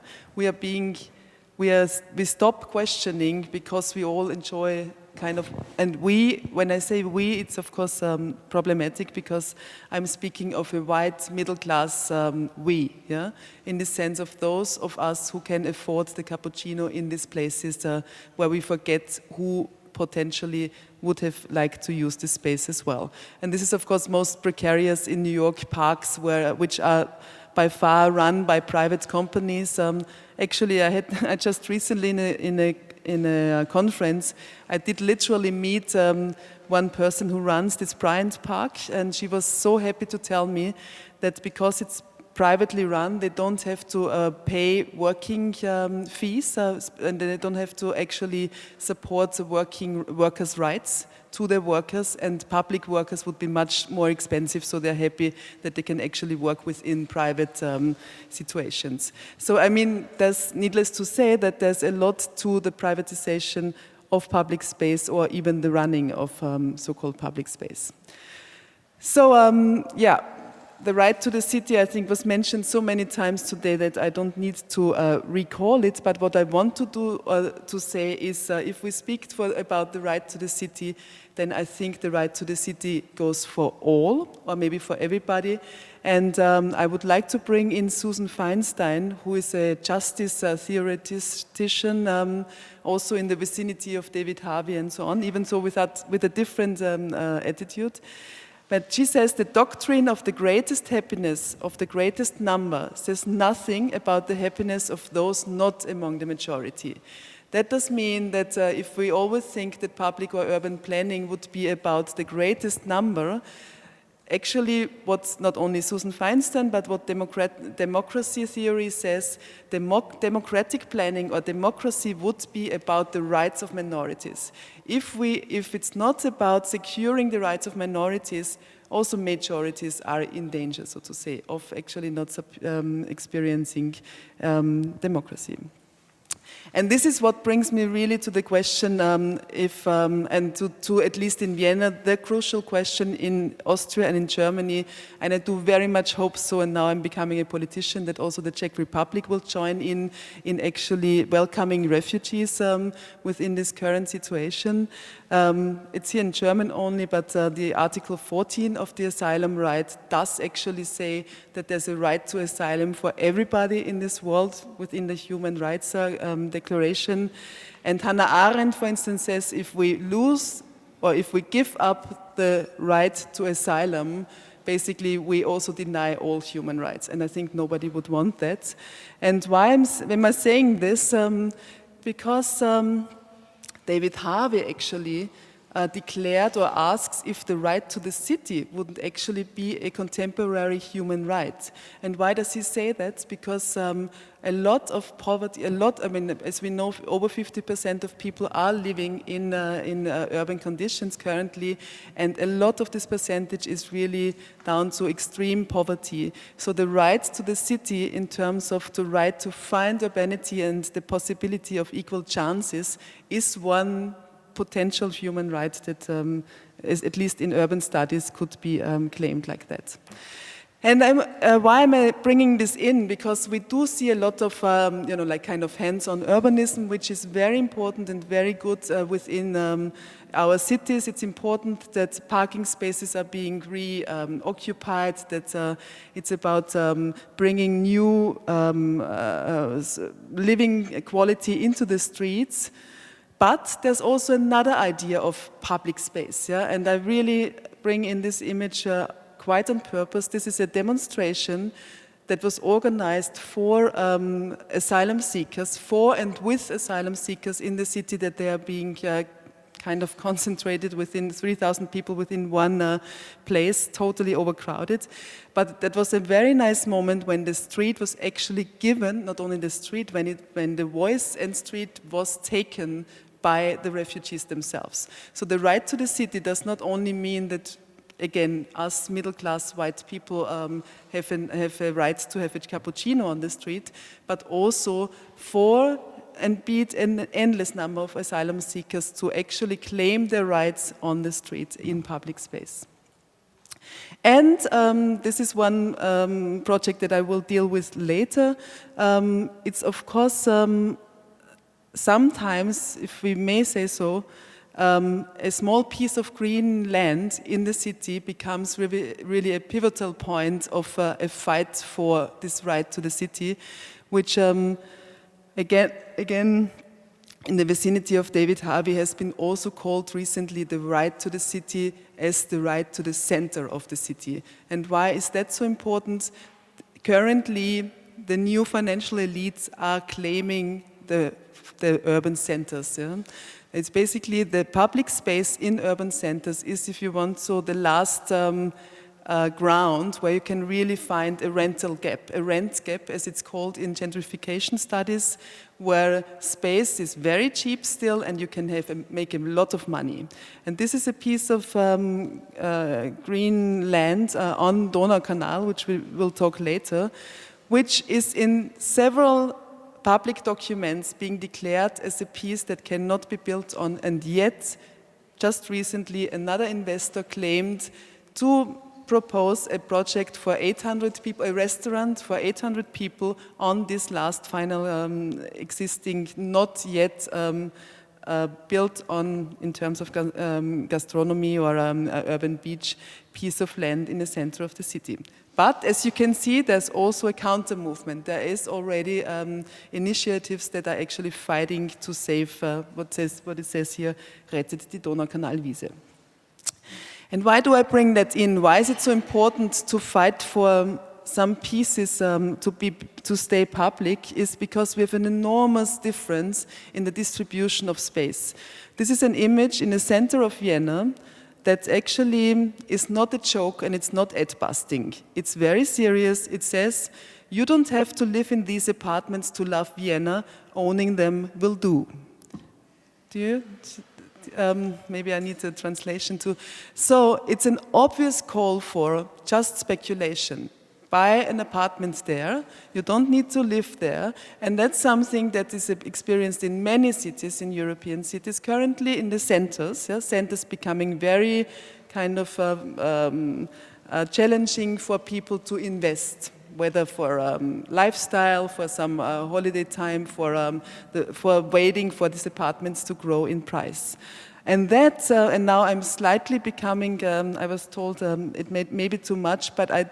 We stop questioning because we all enjoy kind of, and we, when I say we, it's of course problematic because I'm speaking of a white middle class we, yeah, in the sense of those of us who can afford the cappuccino in these places where we forget who potentially would have liked to use this space as well. And this is of course most precarious in New York parks, which are by far run by private companies. Actually, I just recently in a conference, I did literally meet one person who runs this Bryant Park, and she was so happy to tell me that because it's privately run, they don't have to pay working fees, and they don't have to actually support the workers' rights to their workers, and public workers would be much more expensive, so they're happy that they can actually work within private situations. So, I mean, there's needless to say that there's a lot to the privatization of public space or even the running of so-called public space. So, yeah. The right to the city, I think, was mentioned so many times today that I don't need to recall it. But what I want to do to say is, if we speak about the right to the city, then I think the right to the city goes for all, or maybe for everybody. And I would like to bring in Susan Feinstein, who is a justice theoretician, also in the vicinity of David Harvey and so on, even so with a different attitude. But she says the doctrine of the greatest happiness of the greatest number says nothing about the happiness of those not among the majority. That does mean that if we always think that public or urban planning would be about the greatest number, actually what not only Susan Feinstein but what democracy theory says, democratic planning or democracy would be about the rights of minorities. If it's not about securing the rights of minorities, also majorities are in danger, so to say, of actually not experiencing democracy. And this is what brings me really to the question and to at least in Vienna, the crucial question in Austria and in Germany, and I do very much hope so, and now I'm becoming a politician, that also the Czech Republic will join in actually welcoming refugees within this current situation. It's here in German only, but the Article 14 of the asylum right does actually say that there's a right to asylum for everybody in this world within the Human Rights Declaration. And Hannah Arendt, for instance, says if we lose or if we give up the right to asylum, basically we also deny all human rights. And I think nobody would want that. And why am I saying this? Because David Harvey actually declared or asks if the right to the city wouldn't actually be a contemporary human right. And why does he say that? Because a lot of poverty, as we know, over 50% of people are living in urban conditions currently, and a lot of this percentage is really down to extreme poverty. So the right to the city in terms of the right to find urbanity and the possibility of equal chances is one potential human right that is, at least in urban studies, could be claimed like that. And why am I bringing this in? Because we do see a lot of, kind of hands-on urbanism, which is very important and very good within our cities. It's important that parking spaces are being re-occupied, that it's about bringing new living quality into the streets. But there's also another idea of public space, yeah? And I really bring in this image quite on purpose. This is a demonstration that was organized for asylum seekers, for and with asylum seekers in the city, that they are being kind of concentrated within 3,000 people within one place, totally overcrowded. But that was a very nice moment when the street was actually given, not only the street, when the voice and street was taken by the refugees themselves. So the right to the city does not only mean that, again, us middle-class white people have a right to have a cappuccino on the street, but also for and beat an endless number of asylum seekers to actually claim their rights on the street in public space. And this is one project that I will deal with later. It's of course sometimes, if we may say so, a small piece of green land in the city becomes really a pivotal point of a fight for this right to the city, which again, in the vicinity of David Harvey has been also called recently the right to the city as the right to the center of the city. And why is that so important? Currently, the new financial elites are claiming the urban centers. Yeah? It's basically the public space in urban centers is, if you want, so the last ground where you can really find a rental gap, a rent gap as it's called in gentrification studies, where space is very cheap still and you can make a lot of money. And this is a piece of green land on Donau Canal, which we will talk later, which is in several public documents being declared as a piece that cannot be built on, and yet, just recently, another investor claimed to propose a project for 800 people, a restaurant for 800 people on this last final existing, not yet built on, in terms of gastronomy or urban beach, piece of land in the center of the city. But as you can see, there's also a counter movement. There is already initiatives that are actually fighting to save what it says here, rettet die Donaukanalwiese. And why do I bring that in? Why is it so important to fight for some pieces to stay public? Is because we have an enormous difference in the distribution of space. This is an image in the center of Vienna that actually is not a joke and it's not ad-busting. It's very serious. It says, you don't have to live in these apartments to love Vienna. Owning them will do. Do you? Maybe I need a translation too. So it's an obvious call for just speculation. Buy an apartment there, you don't need to live there, and that's something that is experienced in many cities, in European cities, currently in the centers, centers becoming very kind of challenging for people to invest, whether for lifestyle, for some holiday time, for waiting for these apartments to grow in price. And that, and now I'm slightly becoming, I was told it may be too much, but I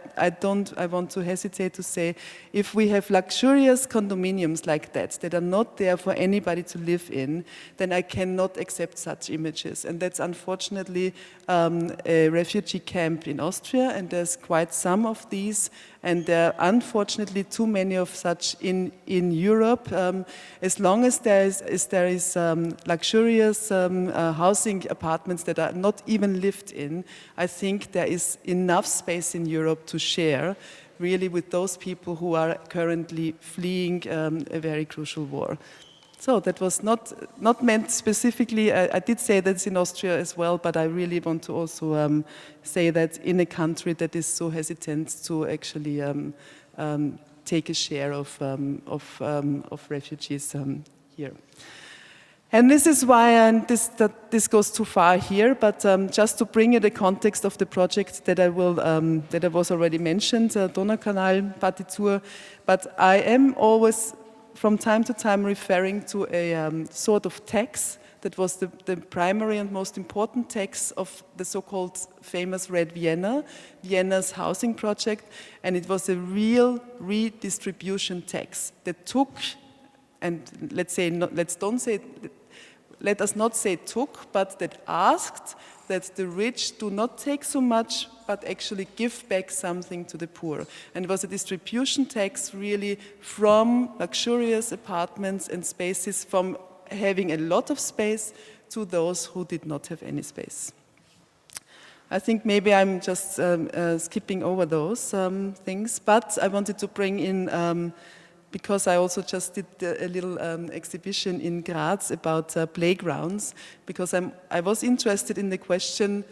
want to hesitate to say, if we have luxurious condominiums like that are not there for anybody to live in, then I cannot accept such images. And that's unfortunately a refugee camp in Austria, and there's quite some of these, and there are unfortunately too many of such in Europe. As long as there is luxurious housing apartments that are not even lived in, I think there is enough space in Europe to share really with those people who are currently fleeing a very crucial war. So that was not meant specifically. I did say that's in Austria as well, but I really want to also say that in a country that is so hesitant to actually take a share of refugees here. And this is why this goes too far here, but just to bring you the context of the project that I was already mentioned, Donaukanal Partitur, but I am always from time to time referring to a sort of text that was the primary and most important text of the so-called famous Red Vienna, Vienna's housing project, and it was a real redistribution text that took, and let us not say took, but that asked that the rich do not take so much, but actually give back something to the poor. And it was a distribution tax really from luxurious apartments and spaces, from having a lot of space to those who did not have any space. I think maybe I'm just skipping over those things, but I wanted to bring in, because I also just did a little exhibition in Graz about playgrounds, because I was interested in the question,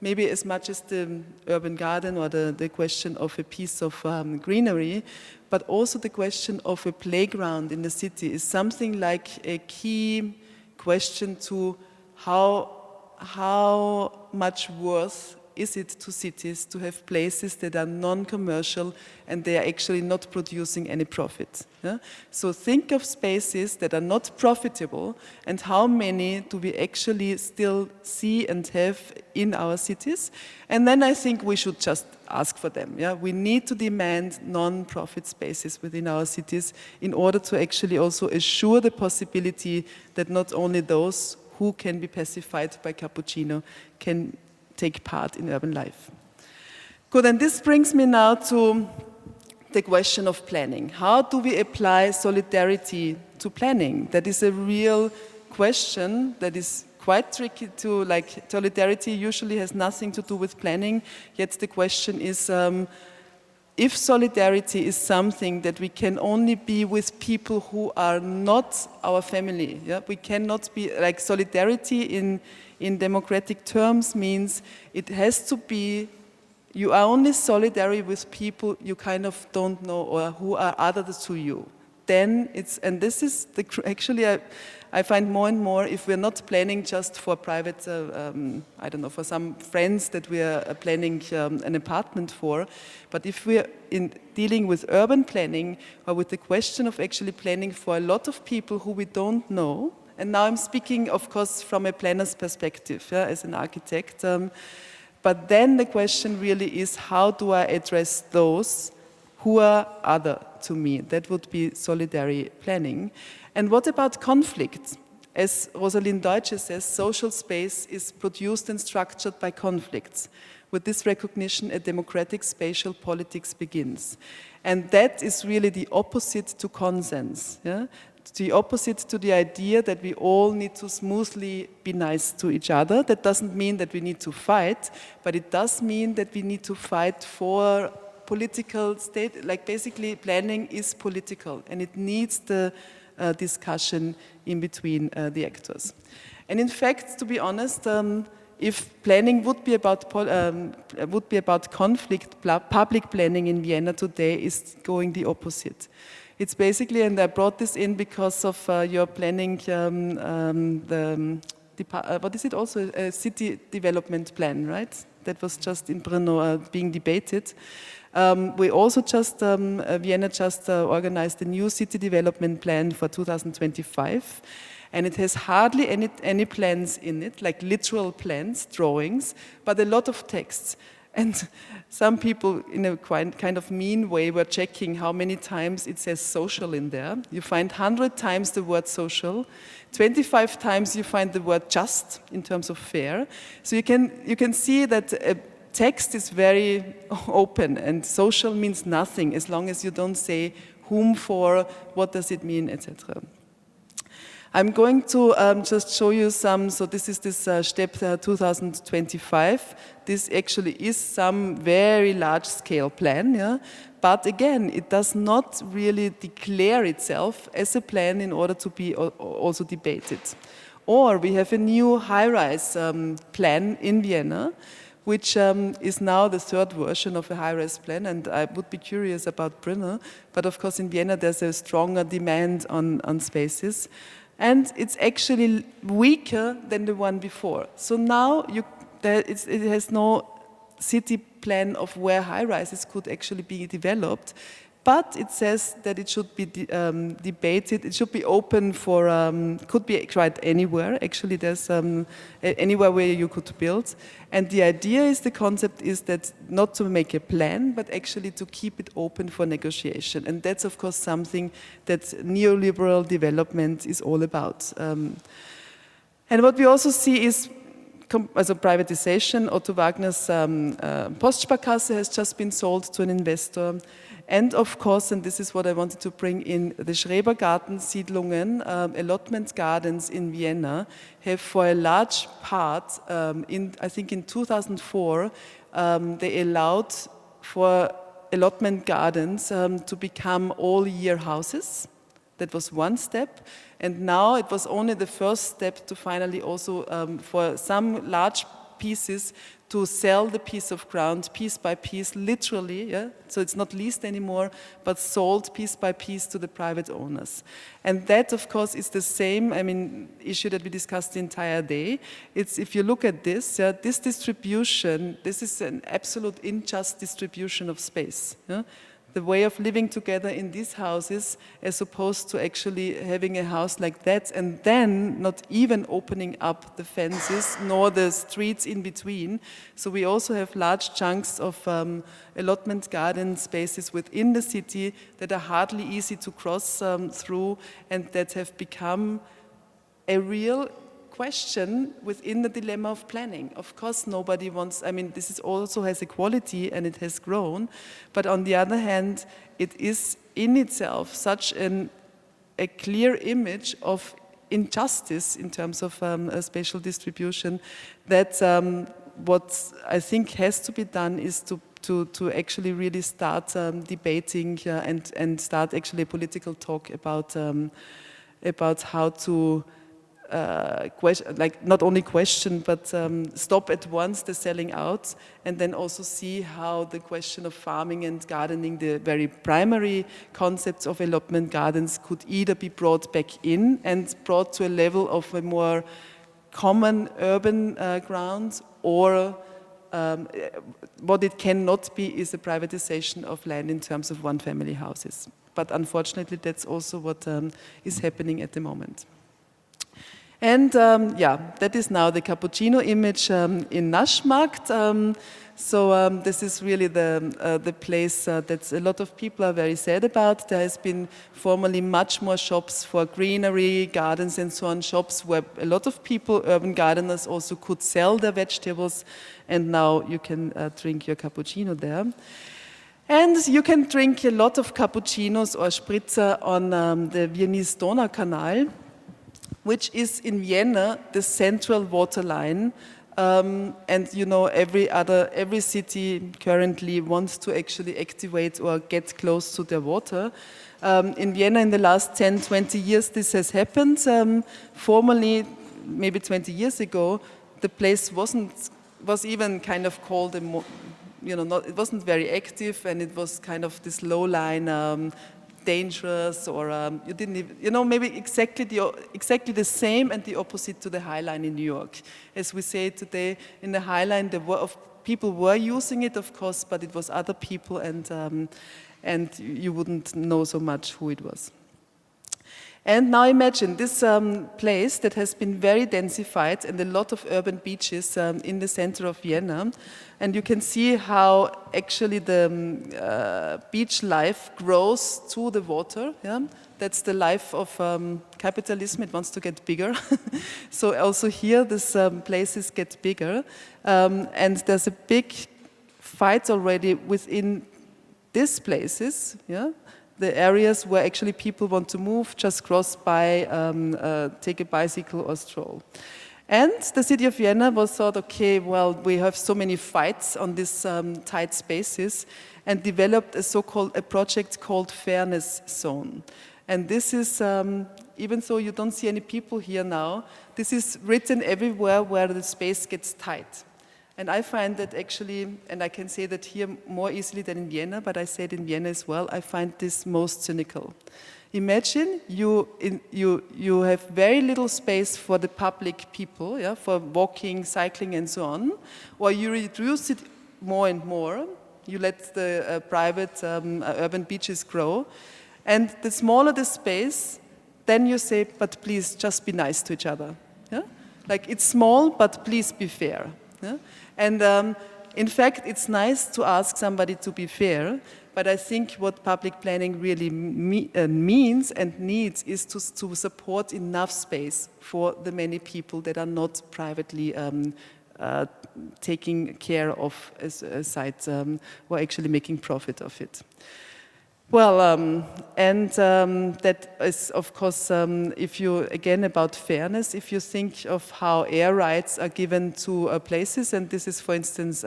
maybe as much as the urban garden or the question of a piece of greenery, but also the question of a playground in the city is something like a key question to how much worth is it to cities to have places that are non-commercial and they are actually not producing any profit. Yeah? So think of spaces that are not profitable and how many do we actually still see and have in our cities. And then I think we should just ask for them. Yeah? We need to demand non-profit spaces within our cities in order to actually also assure the possibility that not only those who can be pacified by cappuccino can take part in urban life. Good, and this brings me now to the question of planning. How do we apply solidarity to planning? That is a real question that is quite tricky to, solidarity usually has nothing to do with planning, yet the question is, if solidarity is something that we can only be with people who are not our family, yeah? We cannot be, solidarity in democratic terms means it has to be, you are only solidary with people you kind of don't know or who are other to you. Then it's, and this is actually I find more and more, if we're not planning just for private, for some friends that we are planning an apartment for, but if we're dealing with urban planning or with the question of actually planning for a lot of people who we don't know, and now I'm speaking, of course, from a planner's perspective, as an architect. But then the question really is, how do I address those who are other to me? That would be solidary planning. And what about conflict? As Rosalind Deutsche says, social space is produced and structured by conflicts. With this recognition, a democratic spatial politics begins. And that is really the opposite to consens. Yeah? The opposite to the idea that we all need to smoothly be nice to each other. That doesn't mean that we need to fight, but it does mean that we need to fight for political state, like basically planning is political, and it needs the discussion in between the actors. And in fact, to be honest, if planning would be about conflict, public planning in Vienna today is going the opposite. It's basically, and I brought this in because of your planning, what is it also, a city development plan, right? That was just in Brno being debated. We also just, Vienna just organized a new city development plan for 2025. And it has hardly any plans in it, like literal plans, drawings, but a lot of texts. And some people, in a kind of mean way, were checking how many times it says social in there. You find 100 times the word social, 25 times you find the word just, in terms of fair. So you can see that a text is very open, and social means nothing, as long as you don't say whom for, what does it mean, etc. I'm going to just show you some, so this is this step 2025. This actually is some very large-scale plan, yeah? But again, it does not really declare itself as a plan in order to be also debated. Or we have a new high-rise plan in Vienna, which is now the third version of a high-rise plan, and I would be curious about Brno, but of course in Vienna there's a stronger demand on spaces. And it's actually weaker than the one before. So now it has no city plan of where high-rises could actually be developed, but it says that it should be debated, it should be open for, could be tried anywhere. Actually, there's anywhere where you could build. And the idea is, the concept is that not to make a plan, but actually to keep it open for negotiation. And that's, of course, something that neoliberal development is all about. And what we also see is as a privatization. Otto Wagner's Postsparkasse has just been sold to an investor. And of course, and this is what I wanted to bring in, the Schrebergarten-Siedlungen, allotment gardens in Vienna, have for a large part, I think in 2004, they allowed for allotment gardens to become all-year houses. That was one step. And now it was only the first step to finally also, for some large pieces, to sell the piece of ground piece by piece, literally, yeah? So it's not leased anymore, but sold piece by piece to the private owners. And that, of course, is the same, issue that we discussed the entire day. It's, if you look at this, yeah, this distribution, this is an absolute unjust distribution of space. Yeah? The way of living together in these houses, as opposed to actually having a house like that and then not even opening up the fences nor the streets in between. So we also have large chunks of allotment garden spaces within the city that are hardly easy to cross through, and that have become a real question within the dilemma of planning. Of course, nobody wants, this is also has a quality and it has grown, but on the other hand, it is in itself such a clear image of injustice in terms of spatial distribution that what I think has to be done is to actually really start debating and start actually a political talk about how to not only question, but stop at once the selling out, and then also see how the question of farming and gardening, the very primary concepts of allotment gardens, could either be brought back in and brought to a level of a more common urban ground, or what it cannot be is a privatization of land in terms of one-family houses. But unfortunately, that's also what is happening at the moment. And yeah, that is now the cappuccino image in Naschmarkt. This is really the place that a lot of people are very sad about. There has been formerly much more shops for greenery, gardens and so on, shops where a lot of people, urban gardeners, also could sell their vegetables, and now you can drink your cappuccino there. And you can drink a lot of cappuccinos or spritzer on the Viennese Donaukanal, which is in Vienna the central water line. And you know, every city currently wants to actually activate or get close to their water. In Vienna, in the last 10, 20 years, this has happened. Formerly, maybe 20 years ago, the place was even kind of called it wasn't very active, and it was kind of this low line. Dangerous, or you didn't even, maybe exactly the same and the opposite to the High Line in New York. As we say today, in the High Line, people were using it, of course, but it was other people, and you wouldn't know so much who it was. And now imagine this place that has been very densified and a lot of urban beaches in the center of Vienna. And you can see how actually the beach life grows to the water. Yeah? That's the life of capitalism. It wants to get bigger. So also here, these places get bigger. And there's a big fight already within these places. Yeah? The areas where actually people want to move, just cross by, take a bicycle or stroll. And the city of Vienna was thought, okay, well, we have so many fights on these tight spaces, and developed a project called Fairness Zone. And this is, even though you don't see any people here now, this is written everywhere where the space gets tight. And I find that actually, and I can say that here more easily than in Vienna, but I say it in Vienna as well, I find this most cynical. Imagine you have very little space for the public people, yeah, for walking, cycling and so on, or you reduce it more and more, you let the private urban beaches grow, and the smaller the space, then you say, but please just be nice to each other. Yeah? Like, it's small, but please be fair. Yeah? And in fact, it's nice to ask somebody to be fair, but I think what public planning really means and needs is to support enough space for the many people that are not privately taking care of a site or actually making profit of it. Well, that is, of course, if you, again, about fairness, if you think of how air rights are given to places, and this is, for instance,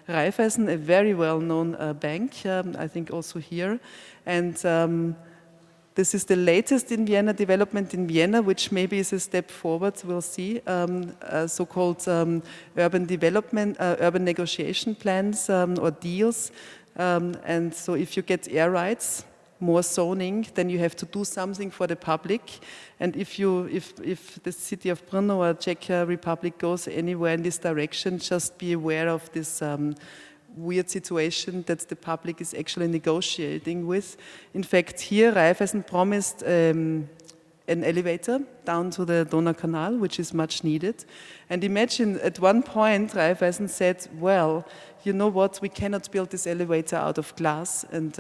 Raiffeisen, a very well-known bank, I think also here, and this is the latest in Vienna, development in Vienna, which maybe is a step forward, we'll see, so-called urban development, urban negotiation plans or deals. And so if you get air rights, more zoning, then you have to do something for the public. And if the city of Brno or Czech Republic goes anywhere in this direction, just be aware of this weird situation that the public is actually negotiating with. In fact, here Raiffeisen promised an elevator down to the Donaukanal, which is much needed. And imagine, at one point, Raiffeisen said, well, you know what, we cannot build this elevator out of glass, and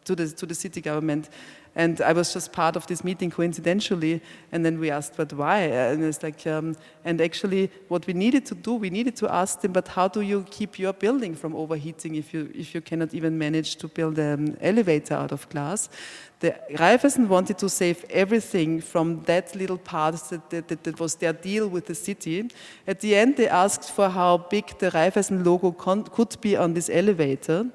to the city government. And I was just part of this meeting coincidentally, and then we asked, but why? And it's like, and actually what we needed to do, we needed to ask them, but how do you keep your building from overheating if you cannot even manage to build an elevator out of glass? The Raiffeisen wanted to save everything from that little part that was their deal with the city. At the end, they asked for how big the Raiffeisen logo could be on this elevator,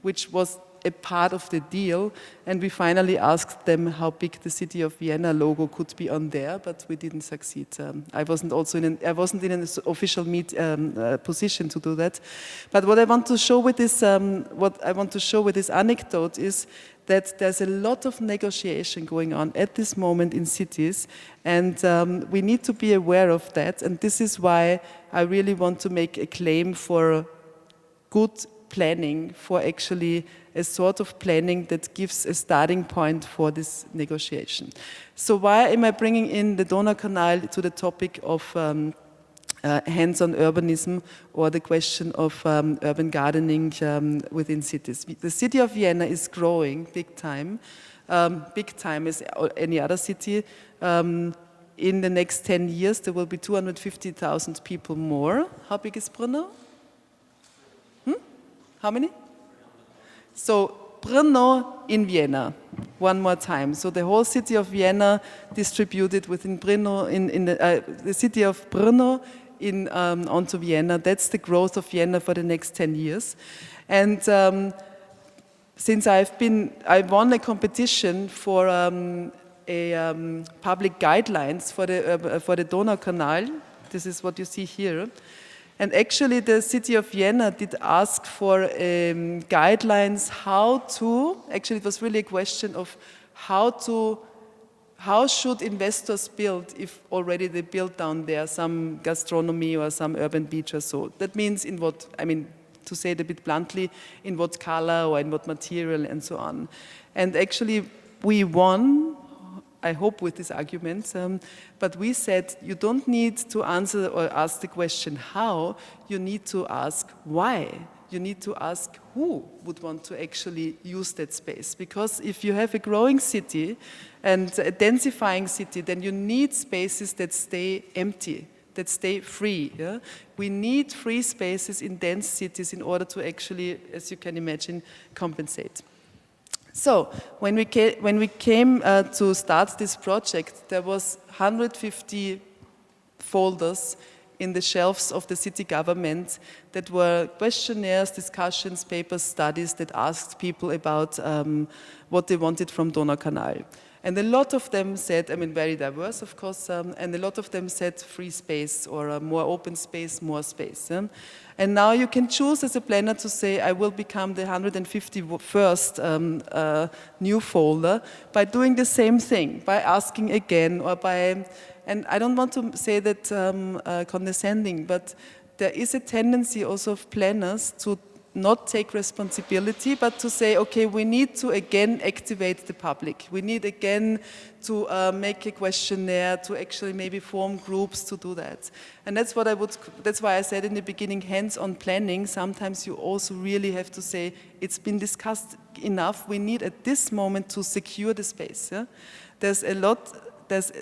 which was a part of the deal, and we finally asked them how big the City of Vienna logo could be on there, but we didn't succeed. I wasn't in an official position to do that. But what I want to show with this, anecdote is that there's a lot of negotiation going on at this moment in cities, and we need to be aware of that. And this is why I really want to make a claim for good planning, for actually a sort of planning that gives a starting point for this negotiation. So why am I bringing in the Donaukanal to the topic of hands-on urbanism, or the question of urban gardening within cities? The city of Vienna is growing big time as any other city. In the next 10 years, there will be 250,000 people more. How big is Brno? How many? So Brno in Vienna, one more time. So the whole city of Vienna distributed within Brno, in the city of Brno onto Vienna. That's the growth of Vienna for the next 10 years. And since I won a competition for public guidelines for the Donaukanal. This is what you see here. And actually the city of Vienna did ask for guidelines actually it was really a question of how should investors build if already they built down there some gastronomy or some urban beach or so. That means to say it a bit bluntly, in what color or in what material and so on. And actually we won, I hope with this argument, but we said you don't need to answer or ask the question how, you need to ask why. You need to ask who would want to actually use that space. Because if you have a growing city and a densifying city, then you need spaces that stay empty, that stay free. Yeah? We need free spaces in dense cities in order to actually, as you can imagine, compensate. So when we came to start this project, there was 150 folders in the shelves of the city government that were questionnaires, discussions, papers, studies that asked people about what they wanted from Donaukanal. And a lot of them said, very diverse, of course, and a lot of them said free space or more open space, more space. And now you can choose as a planner to say, I will become the 151st new folder by doing the same thing, by asking again, or and I don't want to say that condescending, but there is a tendency also of planners to not take responsibility, but to say, okay, we need to again activate the public. We need again to make a questionnaire, to actually maybe form groups to do that. And that's why I said in the beginning, hands-on planning, sometimes you also really have to say, it's been discussed enough, we need at this moment to secure the space. Yeah? There's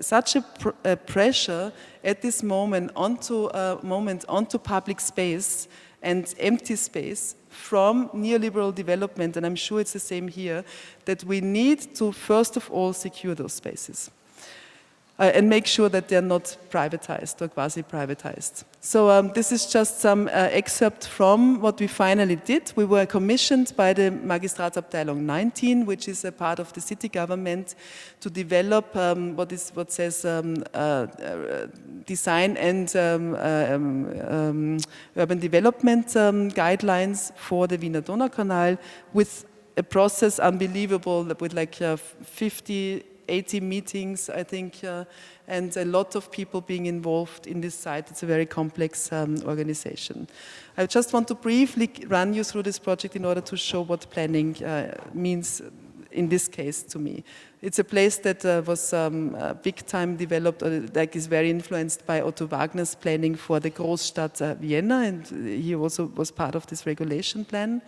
such a pressure at this moment onto public space and empty space from neoliberal development, and I'm sure it's the same here, that we need to first of all secure those spaces and make sure that they're not privatized or quasi-privatized. So this is just some excerpt from what we finally did. We were commissioned by the Magistratsabteilung 19, which is a part of the city government, to develop what says design and urban development guidelines for the Wiener Donaukanal, with a process unbelievable, with like 80 meetings, I think, and a lot of people being involved in this site. It's a very complex organization. I just want to briefly run you through this project in order to show what planning means in this case to me. It's a place that was big time developed, is very influenced by Otto Wagner's planning for the Großstadt Vienna, and he also was part of this regulation plan.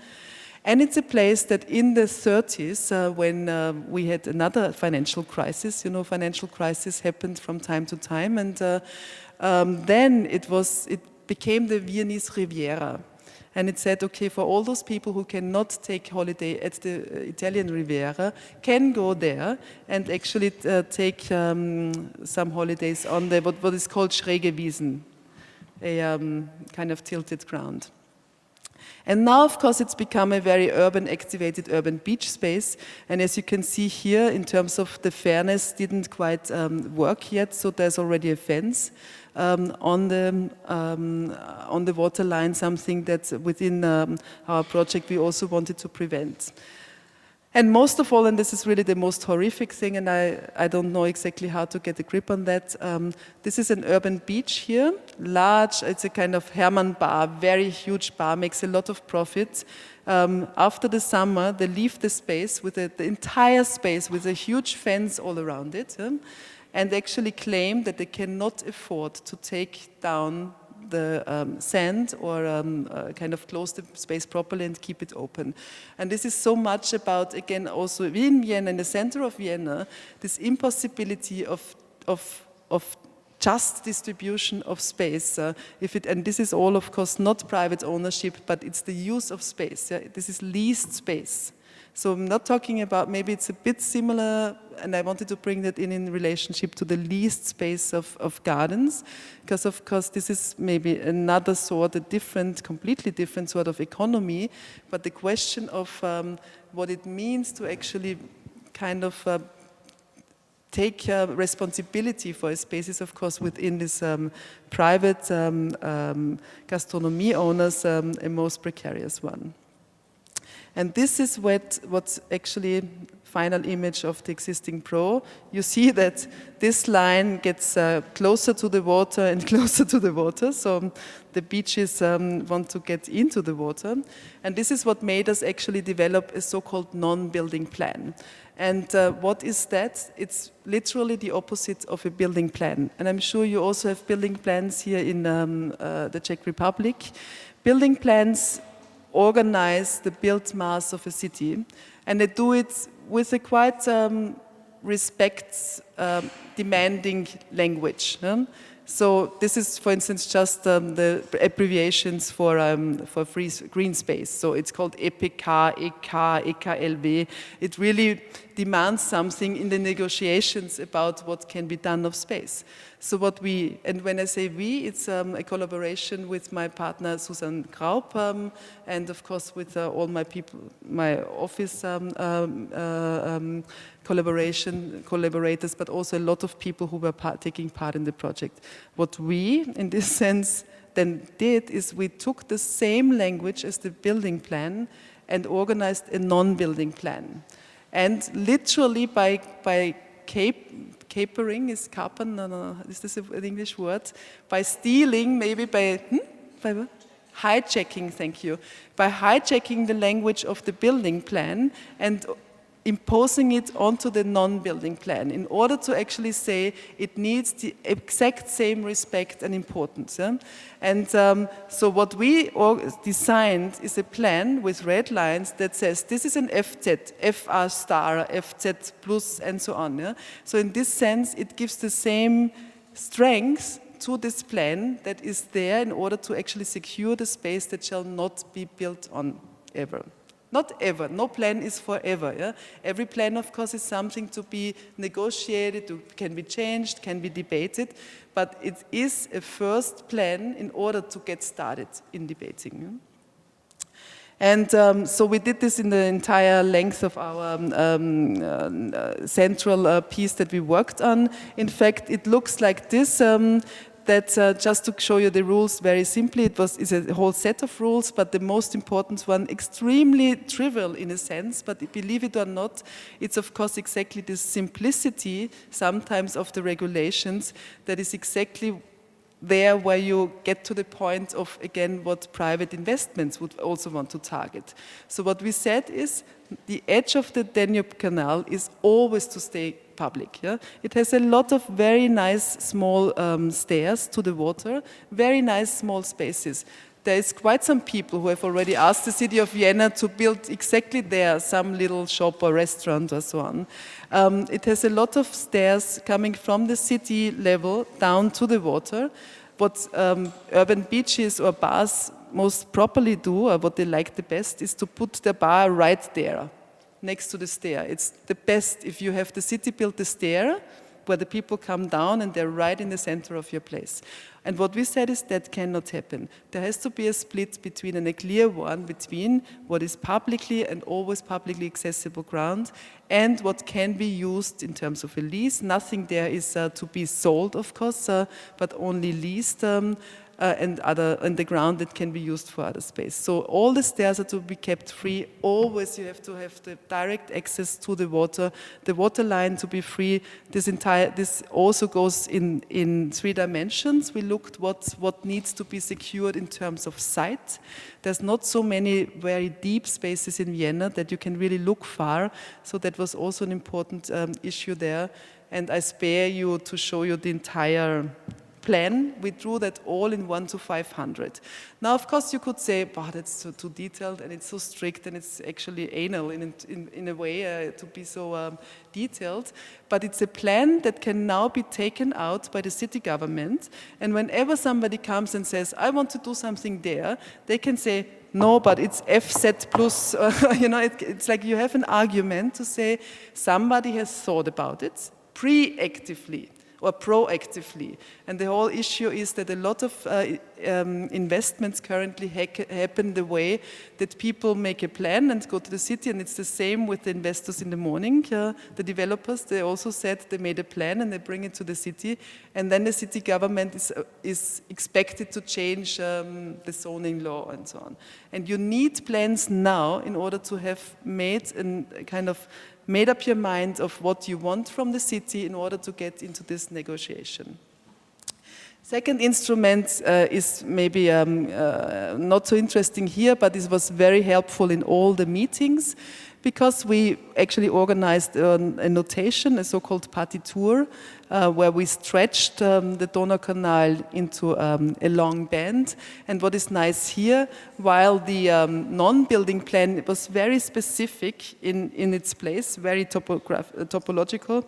And it's a place that in the 30s, when we had another financial crisis, financial crisis happened from time to time, and then it became the Viennese Riviera. And it said, okay, for all those people who cannot take holiday at the Italian Riviera, can go there and actually take some holidays on what is called schräge Wiesen, a kind of tilted ground. And now, of course, it's become a very activated urban beach space. And as you can see here, in terms of the fairness, didn't quite work yet. So there's already a fence on the waterline, something that within our project we also wanted to prevent. And most of all, and this is really the most horrific thing, and I don't know exactly how to get a grip on that, this is an urban beach here, large, it's a kind of Hermann bar, very huge bar, makes a lot of profit. After the summer, they leave the space, with the entire space, with a huge fence all around it, and actually claim that they cannot afford to take down the sand or kind of close the space properly and keep it open. And this is so much about, again, also in Vienna, in the center of Vienna, this impossibility of just distribution of space. And this is all, of course, not private ownership, but it's the use of space. This is leased space. So I'm not talking about, maybe it's a bit similar, and I wanted to bring that in relationship to the leased space of gardens, because of course this is maybe another sort, completely different sort of economy, but the question of what it means to actually kind of take responsibility for a space is, of course, within this private gastronomy owners, a most precarious one. And this is what's actually final image of the existing Pro. You see that this line gets closer to the water and closer to the water. So the beaches want to get into the water. And this is what made us actually develop a so-called non-building plan. And what is that? It's literally the opposite of a building plan. And I'm sure you also have building plans here in the Czech Republic. Building plans organize the built mass of a city, and they do it with a quite demanding language. So this is, for instance, just the abbreviations for free green space. So it's called EPK, EK, EKLV. It really demands something in the negotiations about what can be done of space. So and when I say we, it's a collaboration with my partner Susan Graup, and of course with all my people, my office collaborators, but also a lot of people who were taking part in the project. What we, in this sense, then did is we took the same language as the building plan and organized a non-building plan. And literally by capering, is kapern? No, is this an English word? By stealing, maybe by what? Hijacking, thank you. By hijacking the language of the building plan and imposing it onto the non-building plan in order to actually say it needs the exact same respect and importance. And so what we designed is a plan with red lines that says this is an FZ, FR star, FZ plus, and so on. So in this sense, it gives the same strength to this plan that is there in order to actually secure the space that shall not be built on ever. Not ever, no plan is forever. Every plan, of course, is something to be negotiated, can be changed, can be debated, but it is a first plan in order to get started in debating. And so we did this in the entire length of our central piece that we worked on. In fact, it looks like this. Just to show you the rules very simply, it's a whole set of rules, but the most important one, extremely trivial in a sense, but believe it or not, it's of course exactly this simplicity sometimes of the regulations that is exactly there where you get to the point of, again, what private investments would also want to target. So what we said is the edge of the Danube Canal is always to stay public. It has a lot of very nice small stairs to the water, very nice small spaces. There is quite some people who have already asked the city of Vienna to build exactly there some little shop or restaurant or so on. It has a lot of stairs coming from the city level down to the water. What urban beaches or bars most properly do, or what they like the best, is to put the bar right there, next to the stair. It's the best if you have the city build the stair where the people come down and they're right in the center of your place. And what we said is that cannot happen. There has to be a split between, and a clear one, between what is publicly and always publicly accessible ground and what can be used in terms of a lease. Nothing there is to be sold, of course, but only leased. and the ground that can be used for other space. So all the stairs are to be kept free. Always you have to have the direct access to the water line to be free. This also goes in 3 dimensions. We looked what needs to be secured in terms of site. There's not so many very deep spaces in Vienna that you can really look far. So that was also an important issue there. And I spare you to show you the entire plan. We drew that all in 1 to 500. Now, of course, you could say, "Wow, that's too detailed, and it's so strict, and it's actually anal in a way to be so detailed." But it's a plan that can now be taken out by the city government. And whenever somebody comes and says, "I want to do something there," they can say, "No, but it's FZ plus." It's like you have an argument to say somebody has thought about it pre-actively or proactively. And the whole issue is that a lot of investments currently happen the way that people make a plan and go to the city, and it's the same with the investors in the morning. The developers, they also said they made a plan and they bring it to the city, and then the city government is expected to change the zoning law and so on. And you need plans now in order to have made up your mind of what you want from the city in order to get into this negotiation. Second instrument is maybe not so interesting here, but it was very helpful in all the meetings, because we actually organized a notation, a so-called partitur, where we stretched the Donaukanal into a long band. And what is nice here, while the non-building plan was very specific in its place, very topological,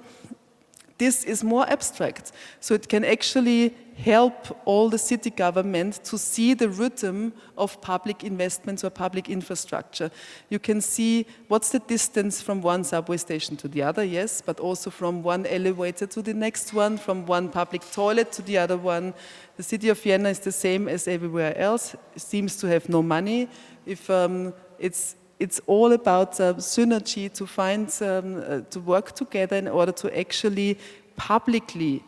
this is more abstract. So it can actually help all the city government to see the rhythm of public investments or public infrastructure. You can see what's the distance from one subway station to the other, yes, but also from one elevator to the next one, from one public toilet to the other one. The city of Vienna is the same as everywhere else. It seems to have no money. If it's all about synergy, to find, to work together in order to actually publicly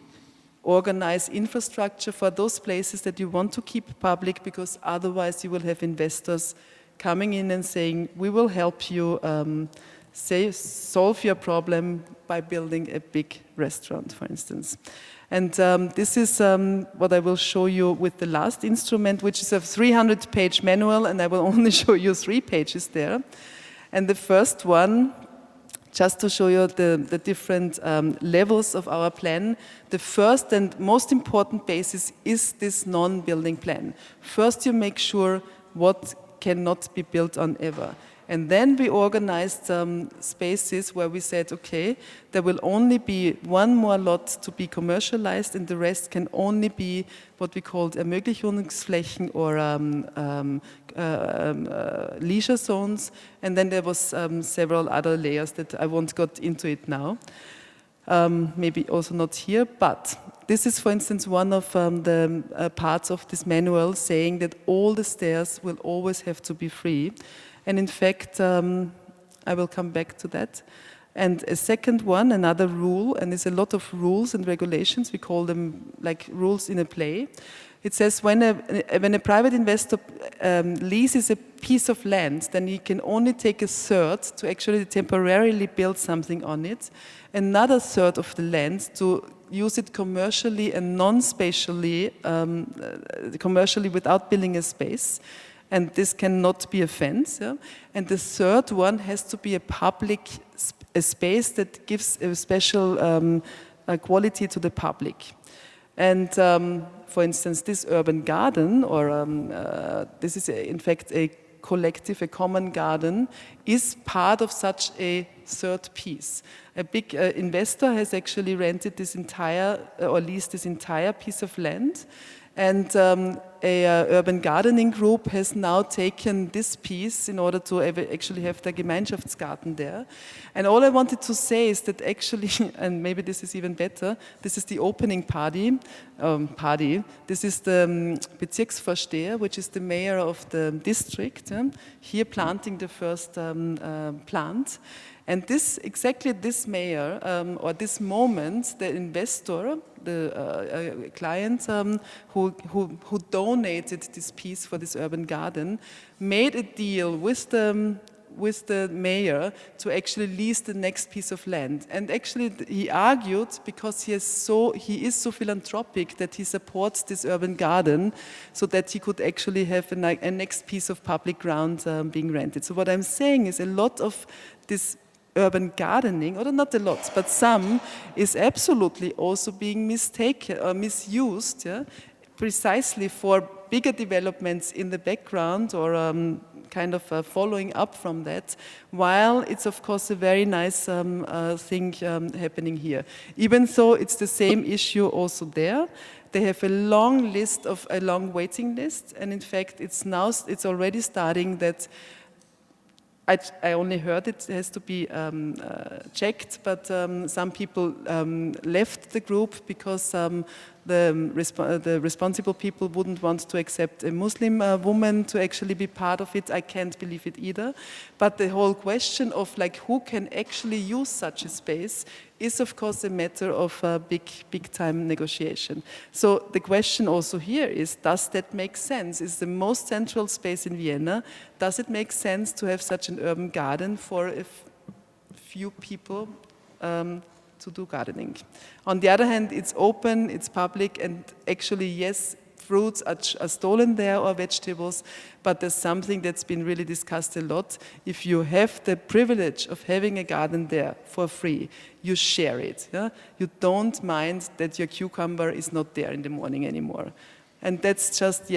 organize infrastructure for those places that you want to keep public, because otherwise you will have investors coming in and saying, "We will help you solve your problem by building a big restaurant," for instance. And this is what I will show you with the last instrument, which is a 300-page manual, and I will only show you 3 pages there. And the first one, just to show you the different levels of our plan, the first and most important basis is this non-building plan. First, you make sure what cannot be built on ever. And then we organized spaces where we said, okay, there will only be one more lot to be commercialized, and the rest can only be what we called Ermöglichungsflächen or leisure zones. And then there was several other layers that I won't go into it now. Maybe also not here, but this is, for instance, one of the parts of this manual saying that all the stairs will always have to be free. And in fact, I will come back to that. And a second one, another rule, and there's a lot of rules and regulations, we call them like rules in a play. It says when a private investor leases a piece of land, then he can only take a third to actually temporarily build something on it, another third of the land to use it commercially and non-spatially, commercially without building a space. And this cannot be a fence. Yeah? And the third one has to be a public a space that gives a special quality to the public. And for instance, this urban garden, or this is in fact a collective, a common garden, is part of such a third piece. A big investor has actually rented this entire, or leased this entire piece of land. And a urban gardening group has now taken this piece in order to actually have the Gemeinschaftsgarten there. And all I wanted to say is that actually, and maybe this is even better, this is the opening party. This is the Bezirksvorsteher, which is the mayor of the district, here planting the first plant. And exactly this mayor, or this moment, the investor, the client who donated this piece for this urban garden, made a deal with the mayor to actually lease the next piece of land. And actually he argued, because he is so philanthropic, that he supports this urban garden so that he could actually have a next piece of public ground being rented. So what I'm saying is a lot of this urban gardening, or not a lot, but some, is absolutely also being mistaken or misused, precisely for bigger developments in the background, or kind of following up from that, while it's of course a very nice thing happening here. Even though it's the same issue also there, they have a long waiting list, and in fact it's already starting that. I only heard it has to be checked, but some people left the group because the responsible people wouldn't want to accept a Muslim woman to actually be part of it. I can't believe it either. But the whole question of like who can actually use such a space is of course a matter of big time negotiation. So the question also here is, does that make sense? Is the most central space in Vienna, does it make sense to have such an urban garden for a few people to do gardening? On the other hand, it's open, it's public, and actually, yes, fruits are stolen there, or vegetables, but there's something that's been really discussed a lot. If you have the privilege of having a garden there for free, you share it. Yeah? You don't mind that your cucumber is not there in the morning anymore. And that's just,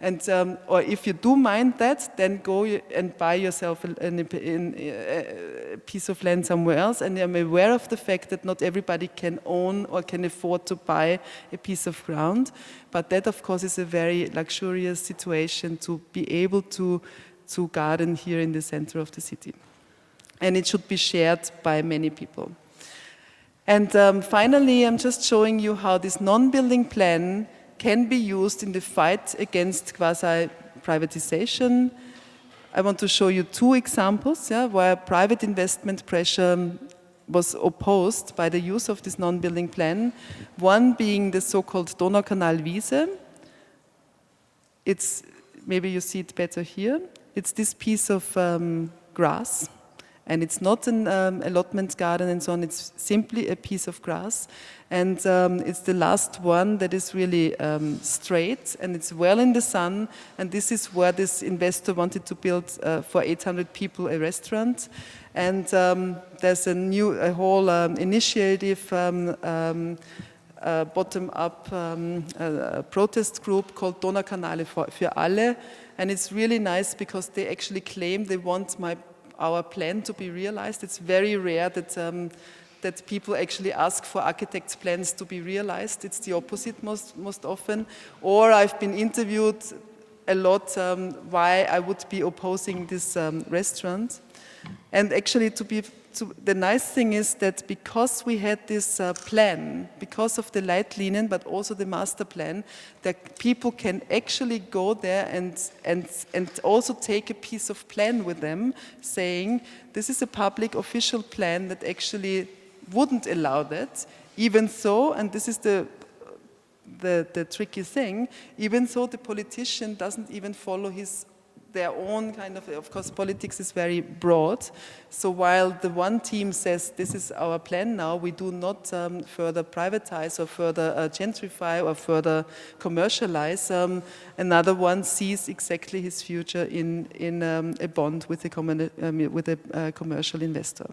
And or if you do mind that, then go and buy yourself a piece of land somewhere else. And I'm aware of the fact that not everybody can own or can afford to buy a piece of ground. But that, of course, is a very luxurious situation to be able to garden here in the center of the city. And it should be shared by many people. And finally, I'm just showing you how this non-building plan can be used in the fight against quasi-privatization. I want to show you two examples where private investment pressure was opposed by the use of this non-building plan. One being the so-called Donaukanalwiese. It's, maybe you see it better here. It's this piece of grass. And it's not an allotment garden and so on, it's simply a piece of grass. And it's the last one that is really straight, and it's well in the sun. And this is where this investor wanted to build for 800 people a restaurant. And there's a whole initiative, bottom-up protest group called Donaukanale für alle. And it's really nice because they actually claim they want our plan to be realized. It's very rare that people actually ask for architects' plans to be realized. It's the opposite most often. Or I've been interviewed a lot why I would be opposing this restaurant. And actually, the nice thing is that because we had this plan, because of the Leitlinien, but also the master plan, that people can actually go there and also take a piece of plan with them, saying this is a public official plan that actually wouldn't allow that, even though, and this is the tricky thing, even though the politician doesn't even follow their own kind of course, politics is very broad. So while the one team says, this is our plan now, we do not further privatize or further gentrify or further commercialize, another one sees exactly his future in a bond with a commercial investor.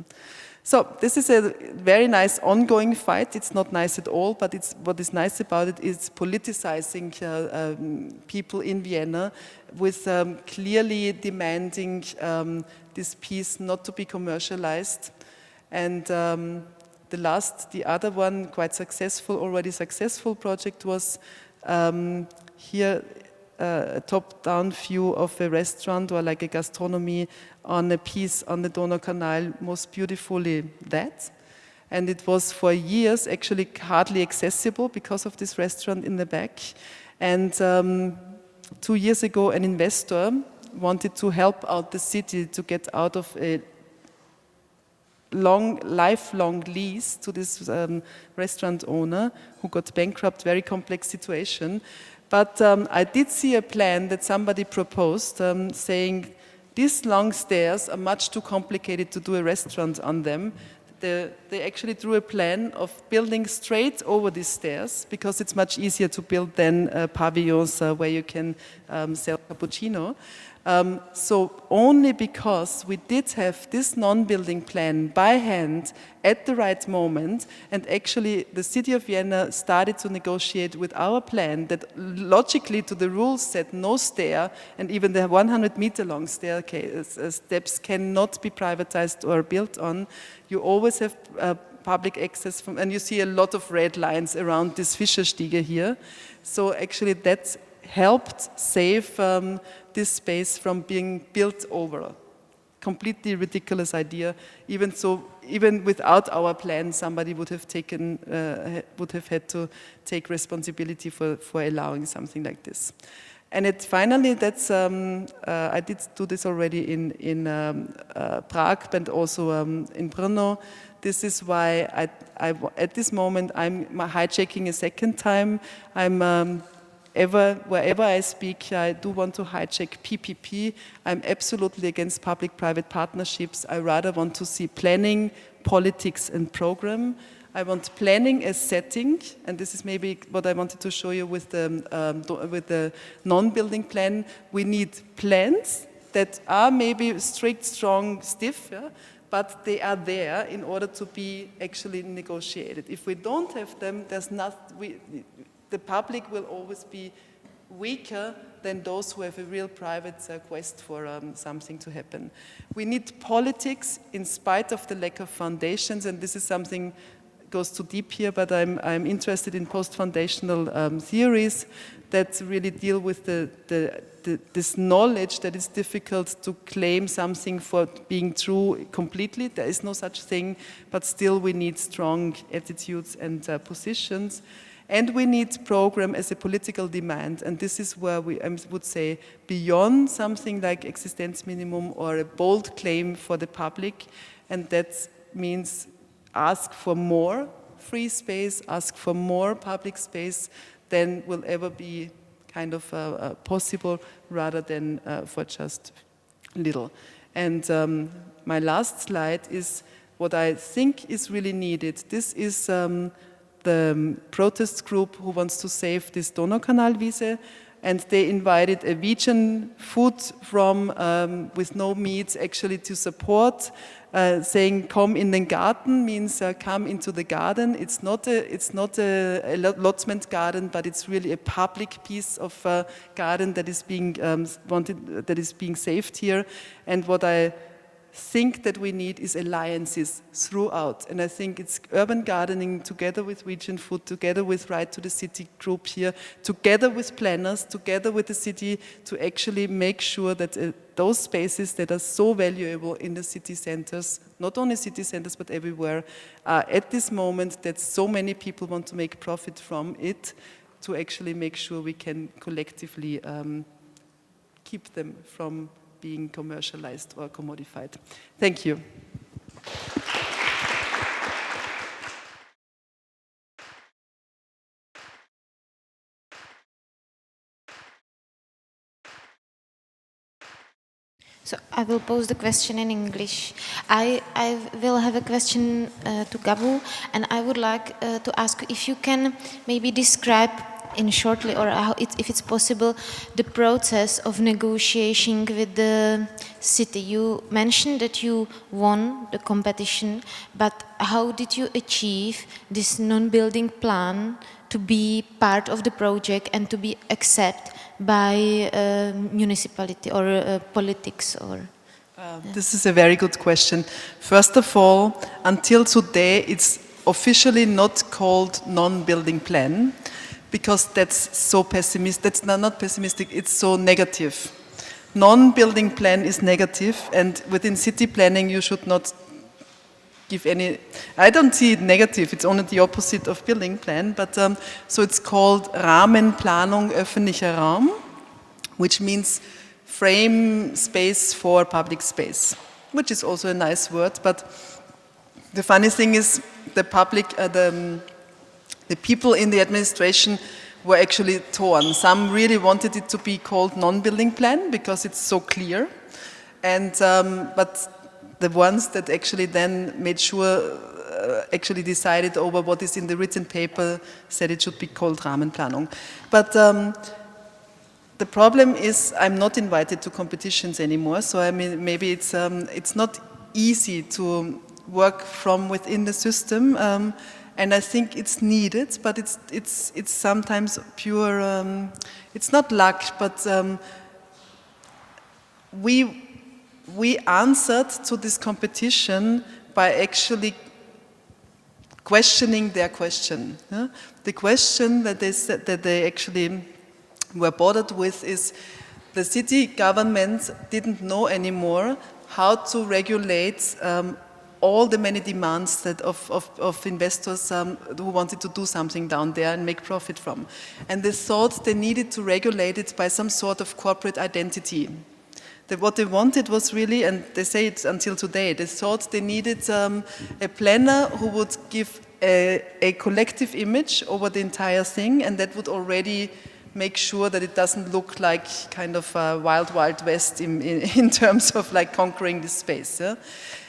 So this is a very nice ongoing fight. It's not nice at all, but what is nice about it is politicizing people in Vienna with clearly demanding this piece not to be commercialized. And the other one, quite already successful project was here a top-down view of a restaurant or like a gastronomy on a piece on the Donaukanal, most beautifully that. And it was for years actually hardly accessible because of this restaurant in the back. And 2 years ago, an investor wanted to help out the city to get out of a lifelong lease to this restaurant owner who got bankrupt, very complex situation. But I did see a plan that somebody proposed saying these long stairs are much too complicated to do a restaurant on them. They actually drew a plan of building straight over these stairs because it's much easier to build than pavilions where you can sell cappuccino. So only because we did have this non-building plan by hand at the right moment, and actually the city of Vienna started to negotiate with our plan that logically to the rules said no stair, and even the 100-meter long steps cannot be privatized or built on. You always have public access from, and you see a lot of red lines around this Fischerstiege here. So actually that helped save this space from being built over. Completely ridiculous idea. Even without our plan, somebody would have had to take responsibility for allowing something like this. And finally, that's I did do this already in Prague, but also in Brno. This is why I at this moment I'm hijacking a second time. Wherever I speak, I do want to hijack PPP. I'm absolutely against public-private partnerships. I rather want to see planning, politics, and program. I want planning as setting, and this is maybe what I wanted to show you with the non-building plan. We need plans that are maybe strict, strong, stiff, yeah? But they are there in order to be actually negotiated. If we don't have them, the public will always be weaker than those who have a real private quest for something to happen. We need politics in spite of the lack of foundations, and this is something goes too deep here, but I'm interested in post-foundational theories that really deal with this knowledge that it's difficult to claim something for being true completely. There is no such thing, but still we need strong attitudes and positions. And we need program as a political demand, and this is where I would say beyond something like existence minimum or a bold claim for the public, and that means ask for more free space, ask for more public space than will ever be kind of possible, rather than for just little. And my last slide is what I think is really needed. This is the protest group who wants to save this Donaukanalwiese, and they invited a vegan food from with no meat actually to support, saying "Come in den Garten" means come into the garden. It's not a allotment garden, but it's really a public piece of garden that is being that is being saved here. And what I think that we need is alliances throughout, and I think it's urban gardening together with region food, together with Right to the City group here, together with planners, together with the city, to actually make sure that those spaces that are so valuable in the city centers, not only city centers but everywhere, are at this moment that so many people want to make profit from it, to actually make sure we can collectively keep them from being commercialized or commodified. Thank you. So I will pose the question in English. I will have a question to Gabu, and I would like to ask you if you can maybe describe in shortly, or if it's possible, the process of negotiating with the city. You mentioned that you won the competition, but how did you achieve this non-building plan to be part of the project and to be accepted by municipality or politics? Or this is a very good question. First of all, until today, it's officially not called non-building plan, because that's so pessimistic. That's not pessimistic, it's so negative. Non-building plan is negative, and within city planning you should not give any, I don't see it negative, it's only the opposite of building plan, but so it's called Rahmenplanung öffentlicher Raum, which means frame space for public space, which is also a nice word, but the funny thing is the public, the people in the administration were actually torn. Some really wanted it to be called non-building plan because it's so clear, and but the ones that actually then made sure, actually decided over what is in the written paper, said it should be called Rahmenplanung. But the problem is I'm not invited to competitions anymore, so I mean maybe it's not easy to work from within the system. And I think it's needed, but it's sometimes pure. It's not luck, but we answered to this competition by actually questioning their question. Yeah? The question that they actually were bothered with is the city government didn't know anymore how to regulate all the many demands that of investors who wanted to do something down there and make profit from. And they thought they needed to regulate it by some sort of corporate identity. What they wanted was really, and they say it until today, they thought they needed a planner who would give a collective image over the entire thing, and that would already make sure that it doesn't look like kind of wild, wild west in terms of like conquering this space. Yeah?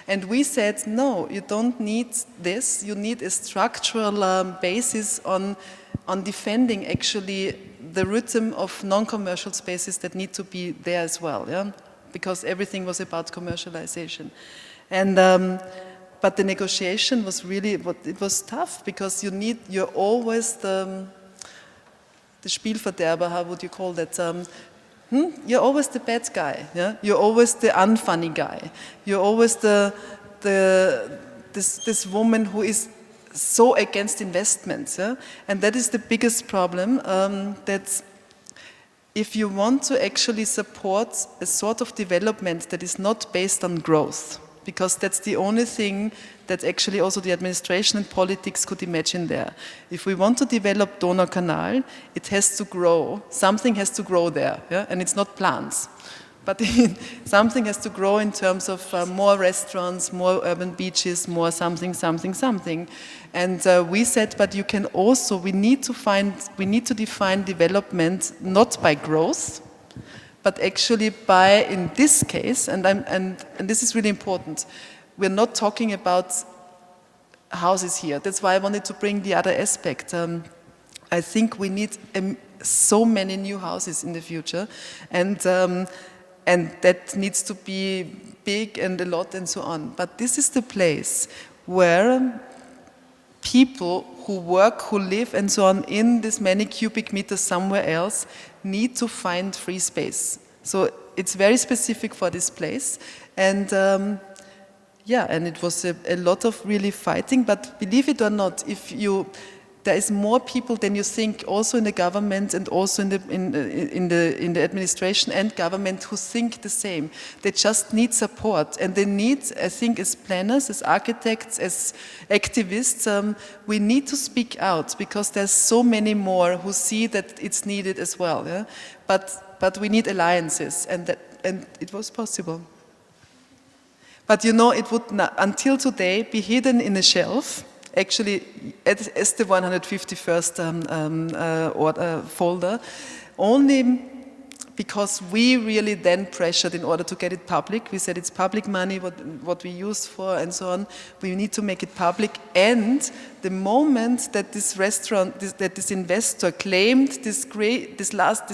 And we said, no, you don't need this. You need a structural basis on defending actually the rhythm of non-commercial spaces that need to be there as well, yeah? Because everything was about commercialization. And but the negotiation was really, it was tough because you're always the Spielverderber, how would you call that? You're always the bad guy. Yeah? You're always the unfunny guy. You're always this woman who is so against investments. Yeah? And that is the biggest problem. That if you want to actually support a sort of development that is not based on growth, because that's the only thing that actually also the administration and politics could imagine there. If we want to develop Donaukanal, it has to grow. Something has to grow there, yeah? And it's not plants. But something has to grow in terms of more restaurants, more urban beaches, more something. And we said, but you can also, we need to define development not by growth, but actually by, in this case, and this is really important, we're not talking about houses here. That's why I wanted to bring the other aspect. I think we need so many new houses in the future, and that needs to be big and a lot and so on. But this is the place where people who work, who live and so on in this many cubic meters somewhere else need to find free space. So it's very specific for this place. And and it was a lot of really fighting, but believe it or not, there is more people than you think, also in the government and also in the administration and government, who think the same. They just need support, and they need, I think, as planners, as architects, as activists, we need to speak out, because there's so many more who see that it's needed as well. Yeah? But we need alliances, and it was possible. But you know, it would not, until today, be hidden in a shelf. Actually, as the 151st folder, only because we really then pressured in order to get it public. We said it's public money, what we use for, and so on. We need to make it public. And the moment that this investor claimed this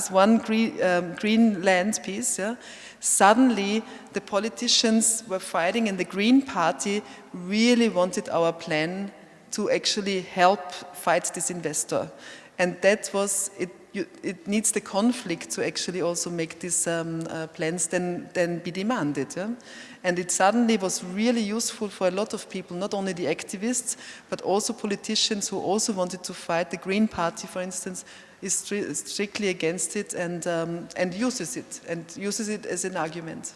one green land piece, yeah, suddenly the politicians were fighting, and the Green Party really wanted our plan to actually help fight this investor. And that was, it needs the conflict to actually also make these plans then be demanded. Yeah? And it suddenly was really useful for a lot of people, not only the activists, but also politicians who also wanted to fight. The Green Party, for instance, is strictly against it and uses it as an argument.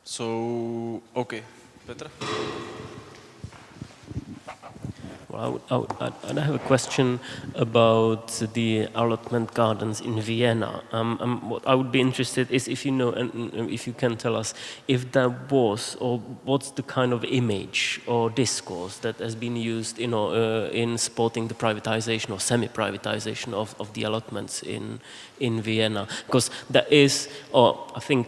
So, okay, Petra? Well, I have a question about the allotment gardens in Vienna. What I would be interested is if you know, and if you can tell us if there was, or what's the kind of image or discourse that has been used, in supporting the privatization or semi-privatization of the allotments in Vienna. Because there is, I think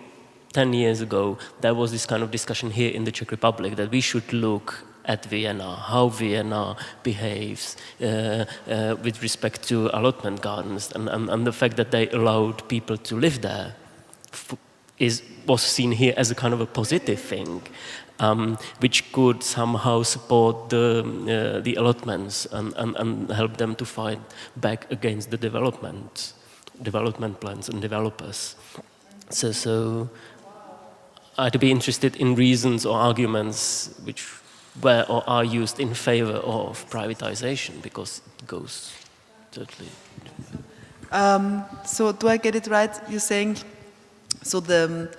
10 years ago, there was this kind of discussion here in the Czech Republic that we should look at Vienna, how Vienna behaves with respect to allotment gardens, and the fact that they allowed people to live there was seen here as a kind of a positive thing, which could somehow support the allotments and help them to fight back against the development plans and developers. So I'd be interested in reasons or arguments which were or are used in favor of privatization, because it goes totally. So do I get it right? You're saying, so the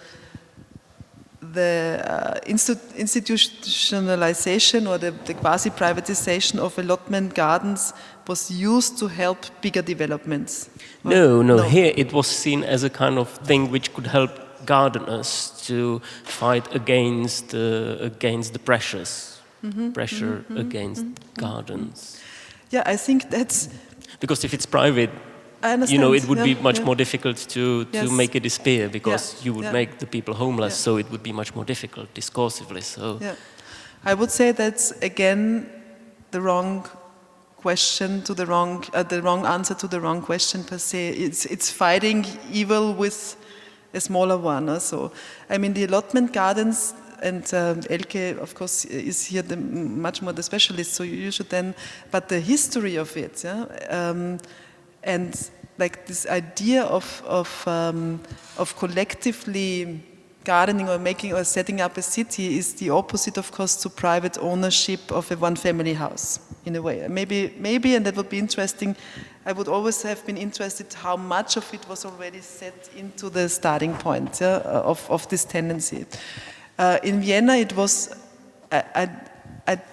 institutionalization or the quasi-privatization of allotment gardens was used to help bigger developments? No. Here it was seen as a kind of thing which could help gardeners to fight against the pressures. Pressure against gardens. Yeah, I think that's... Because if it's private, I understand. It would be much more difficult to make it disappear, because you would make the people homeless, so it would be much more difficult discursively. So, I would say that's again the wrong question to the wrong answer to the wrong question per se. It's fighting evil with a smaller one. So, I mean, the allotment gardens. And Elke, of course, is here much more the specialist, so you should then, but the history of it, and like this idea of collectively gardening or making or setting up a city is the opposite, of course, to private ownership of a one-family house, in a way. Maybe, and that would be interesting. I would always have been interested how much of it was already set into the starting point of this tendency. In Vienna, it was, I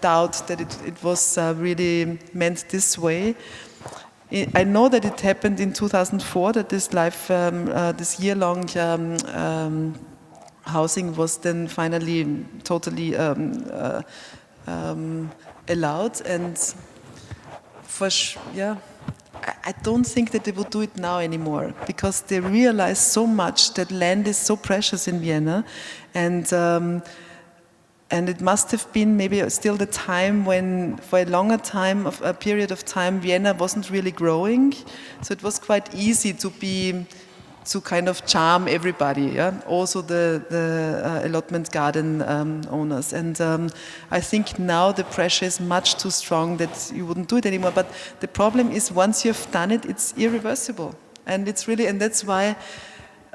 doubt that it was really meant this way. I know that it happened in 2004, that this year-long housing was then finally totally allowed. And I don't think that they would do it now anymore, because they realize so much that land is so precious in Vienna, and it must have been maybe still the time when, for a longer time, a period of time, Vienna wasn't really growing, so it was quite easy to kind of charm everybody, also the allotment garden owners. And I think now the pressure is much too strong that you wouldn't do it anymore. But the problem is, once you've done it, it's irreversible. And it's really, and that's why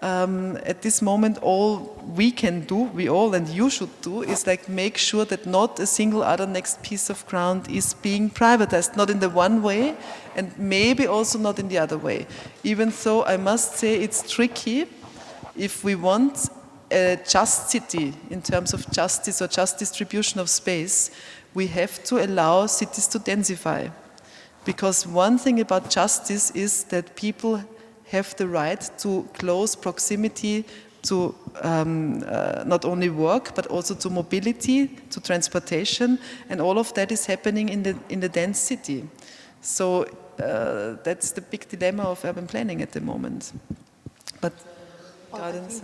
at this moment all we can do, we all and you should do, is like make sure that not a single other next piece of ground is being privatized, not in the one way and maybe also not in the other way. Even though I must say it's tricky if we want a just city in terms of justice or just distribution of space, we have to allow cities to densify. Because one thing about justice is that people have the right to close proximity to not only work, but also to mobility, to transportation, and all of that is happening in the dense city. So that's the big dilemma of urban planning at the moment. But gardens.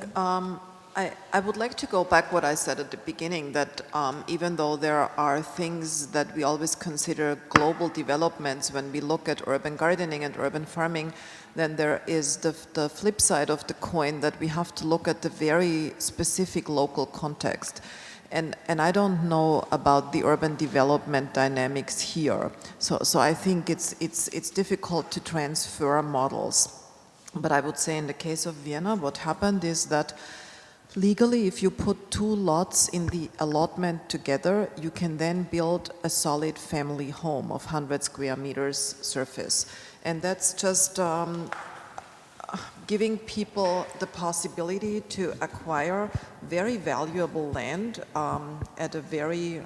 I would like to go back what I said at the beginning, that even though there are things that we always consider global developments when we look at urban gardening and urban farming, then there is the flip side of the coin, that we have to look at the very specific local context. And I don't know about the urban development dynamics here. So I think it's difficult to transfer models. But I would say in the case of Vienna, what happened is that legally, if you put two lots in the allotment together, you can then build a solid family home of 100 square meters surface. And that's just giving people the possibility to acquire very valuable land at a very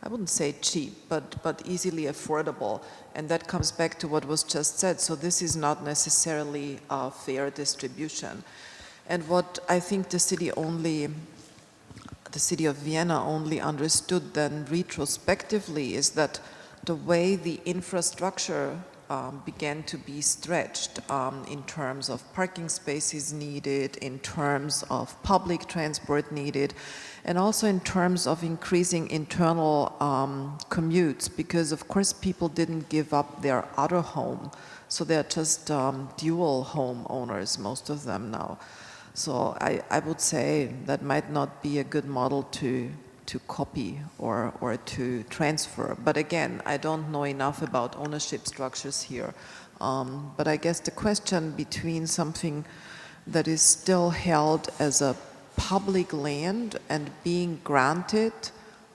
I wouldn't say cheap, but easily affordable. And that comes back to what was just said. So this is not necessarily a fair distribution. And what I think the city of Vienna only understood then retrospectively is that the way the infrastructure began to be stretched in terms of parking spaces needed, in terms of public transport needed, and also in terms of increasing internal commutes, because of course people didn't give up their other home, so they're just dual home owners, most of them now. So I would say that might not be a good model to copy or to transfer. But again, I don't know enough about ownership structures here. But I guess the question between something that is still held as a public land and being granted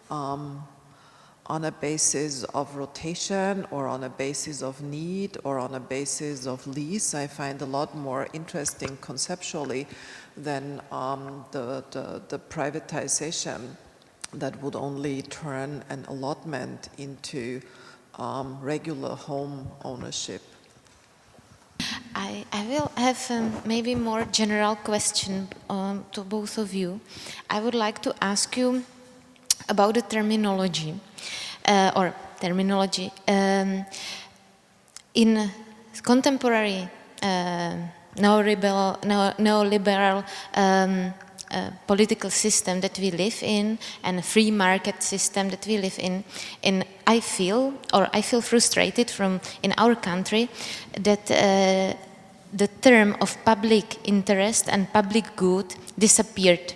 on a basis of rotation or on a basis of need or on a basis of lease, I find a lot more interesting conceptually than the privatization that would only turn an allotment into regular home ownership. I will have maybe more general question to both of you. I would like to ask you about the terminology, in contemporary neoliberal political system that we live in and a free market system that we live in I feel frustrated in our country that the term of public interest and public good disappeared.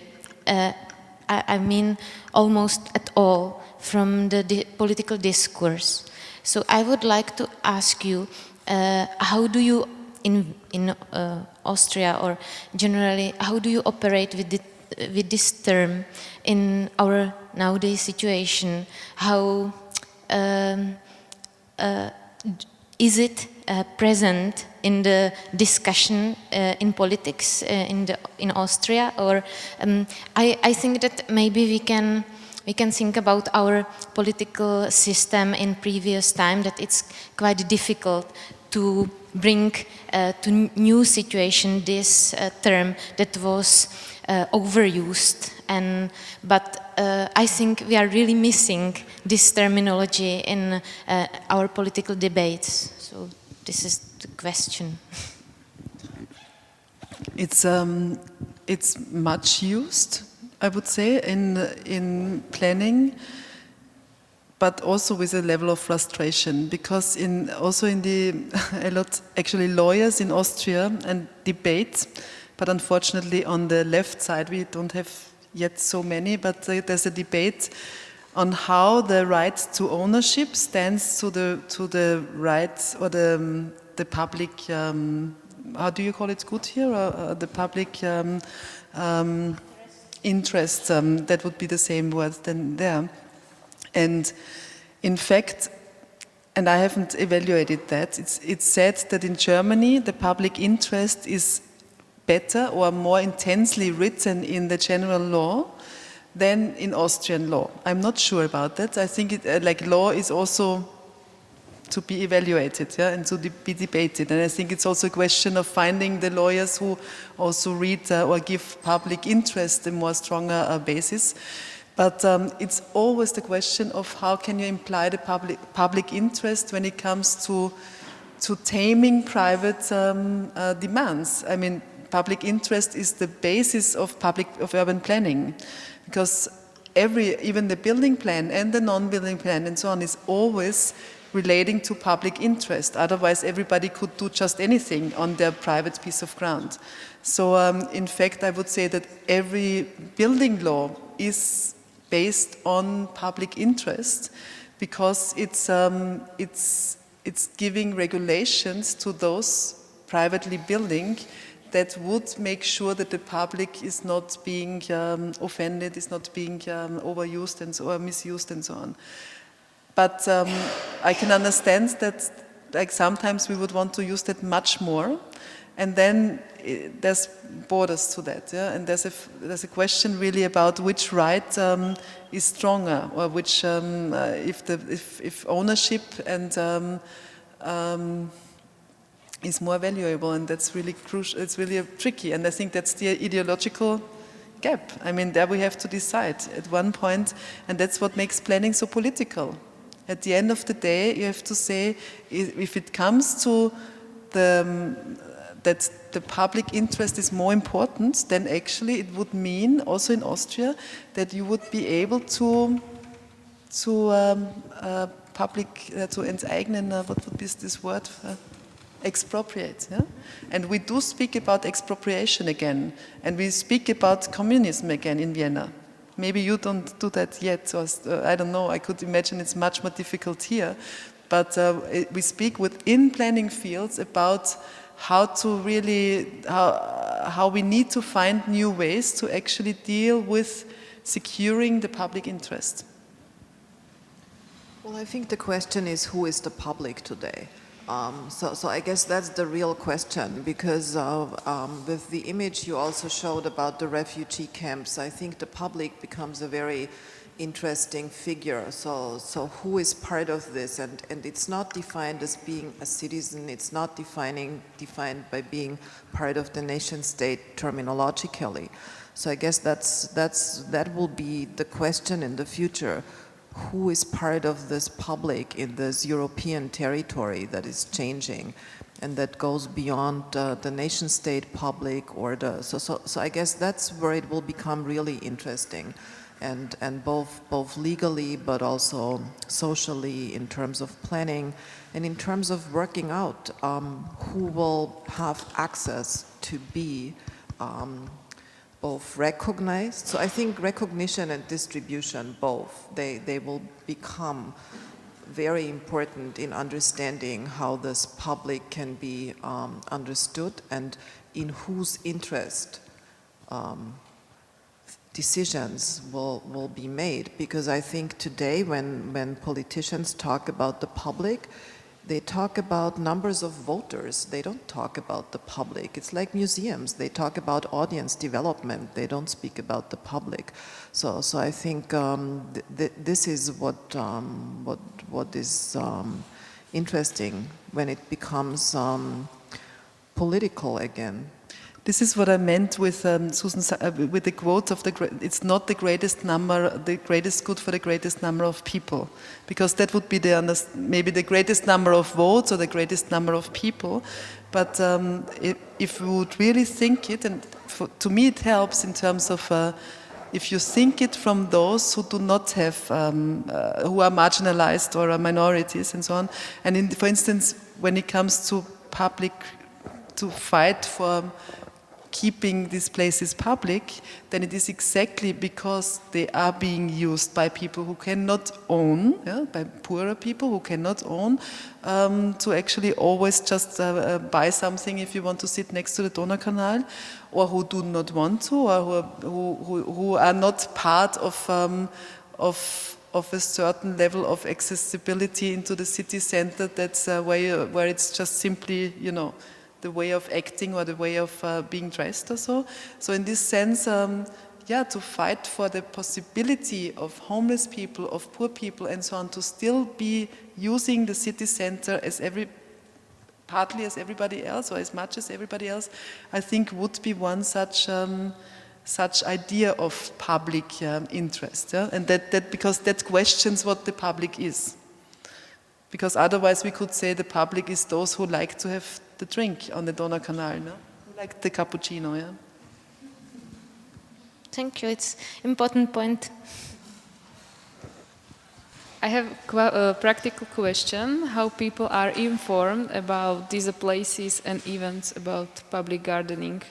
I mean almost at all from the political discourse. So I would like to ask you, how do you in Austria or generally, how do you operate with this term in our nowadays situation? How is it present in the discussion in politics in Austria? Or I think that maybe we can think about our political system in previous time, that it's quite difficult to bring to new situation this term that was overused, but I think we are really missing this terminology in our political debates. So this is the question. It's much used, I would say, in planning, but also with a level of frustration, because lawyers in Austria and debate, but unfortunately on the left side we don't have yet so many, but there's a debate on how the right to ownership stands to the rights or the public, how do you call it, good here, or the public interest, that would be the same word than there. And in fact, and I haven't evaluated that, it's said that in Germany the public interest is better or more intensely written in the general law than in Austrian law. I'm not sure about that. I think law is also to be evaluated, yeah, and to be debated. And I think it's also a question of finding the lawyers who also read or give public interest a more stronger basis. But it's always the question of how can you imply the public interest when it comes to taming private demands. I mean, public interest is the basis of urban planning, because even the building plan and the non-building plan and so on is always relating to public interest. Otherwise, everybody could do just anything on their private piece of ground. So, in fact, I would say that every building law is based on public interest, because it's giving regulations to those privately building that would make sure that the public is not being offended, is not being overused or misused and so on. But I can understand that like sometimes we would want to use that much more, and then there's borders to that, yeah? And there's a question really about which right is stronger, or which if ownership and is more valuable, and that's really crucial. It's really tricky, and I think that's the ideological gap. I mean, there we have to decide at one point, and that's what makes planning so political. At the end of the day, you have to say, if it comes to that the public interest is more important, then actually it would mean, also in Austria, that you would be able to enteignen, what would be this word? Expropriate, yeah? And we do speak about expropriation again, and we speak about communism again in Vienna. Maybe you don't do that yet, or I don't know, I could imagine it's much more difficult here, but we speak within planning fields about how to really, how we need to find new ways to actually deal with securing the public interest. Well, I think the question is, who is the public today? So I guess that's the real question, because with the image you also showed about the refugee camps, I think the public becomes a very interesting figure. So who is part of this? And it's not defined as being a citizen, it's not defined by being part of the nation state terminologically. So I guess that will be the question in the future. Who is part of this public in this European territory that is changing and that goes beyond the nation state public or so I guess that's where it will become really interesting, and both legally but also socially in terms of planning and in terms of working out who will have access to be both recognized. So I think recognition and distribution, both, they will become very important in understanding how this public can be understood and in whose interest decisions will be made. Because I think today when politicians talk about the public, they talk about numbers of voters. They don't talk about the public. It's like museums. They talk about audience development. They don't speak about the public. So I think this is what is interesting when it becomes political again. This is what I meant with Susan, with the quote of it's not the greatest number, the greatest good for the greatest number of people, because that would be maybe the greatest number of votes or the greatest number of people. But if we would really think it, and to me it helps in terms of if you think it from those who do not have, who are marginalized or are minorities and so on. And for instance, when it comes to public, to fight for keeping these places public, then it is exactly because they are being used by people who cannot own, by poorer people who cannot own, to actually always just buy something if you want to sit next to the Donaukanal, or who do not want to, or who are not part of a certain level of accessibility into the city center. That's where it's just simply, the way of acting or the way of being dressed or so. So in this sense, to fight for the possibility of homeless people, of poor people and so on, to still be using the city center as partly as everybody else or as much as everybody else, I think would be one such idea of public interest. Yeah? And that because that questions what the public is. Because otherwise we could say the public is those who like to have the drink on the Donaukanal, no? Like the cappuccino, yeah? Thank you, it's important point. I have a practical question, how people are informed about these places and events about public gardening.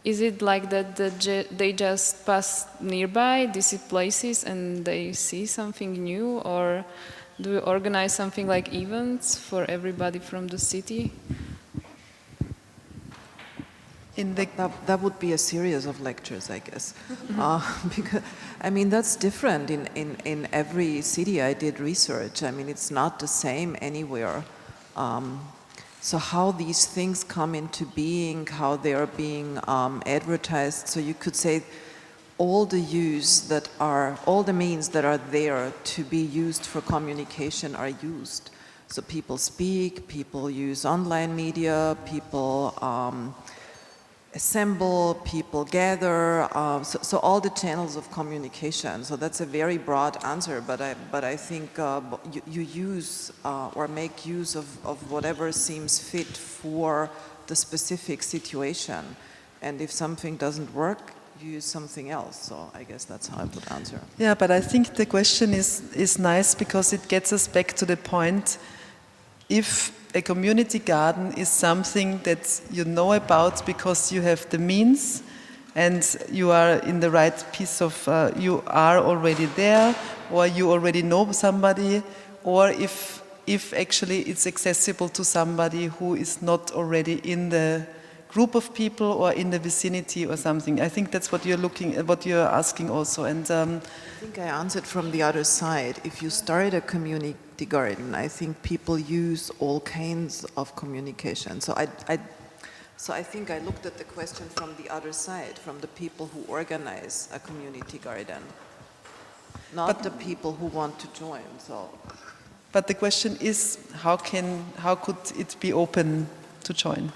Is it like that they just pass nearby these places and they see something new, or do you organize something like events for everybody from the city? That would be a series of lectures, I guess. Because, that's different in every city I did research. It's not the same anywhere. So how these things come into being, how they are being advertised. So you could say all the means that are there to be used for communication are used. So people speak, people use online media, people assemble, people gather, so all the channels of communication. So that's a very broad answer, but I think you use or make use of whatever seems fit for the specific situation. And if something doesn't work, you use something else. So I guess that's how I would answer. Yeah, but I think the question is nice because it gets us back to the point. If a community garden is something that you know about because you have the means and you are in the right piece of, you are already there, or you already know somebody, or if actually it's accessible to somebody who is not already in the group of people or in the vicinity or something. I think that's what you're asking also. And I think I answered from the other side. If you start a community garden, I think people use all kinds of communication. So I think I looked at the question from the other side, from the people who organize a community garden, not the people who want to join. But the question is, how could it be open to join?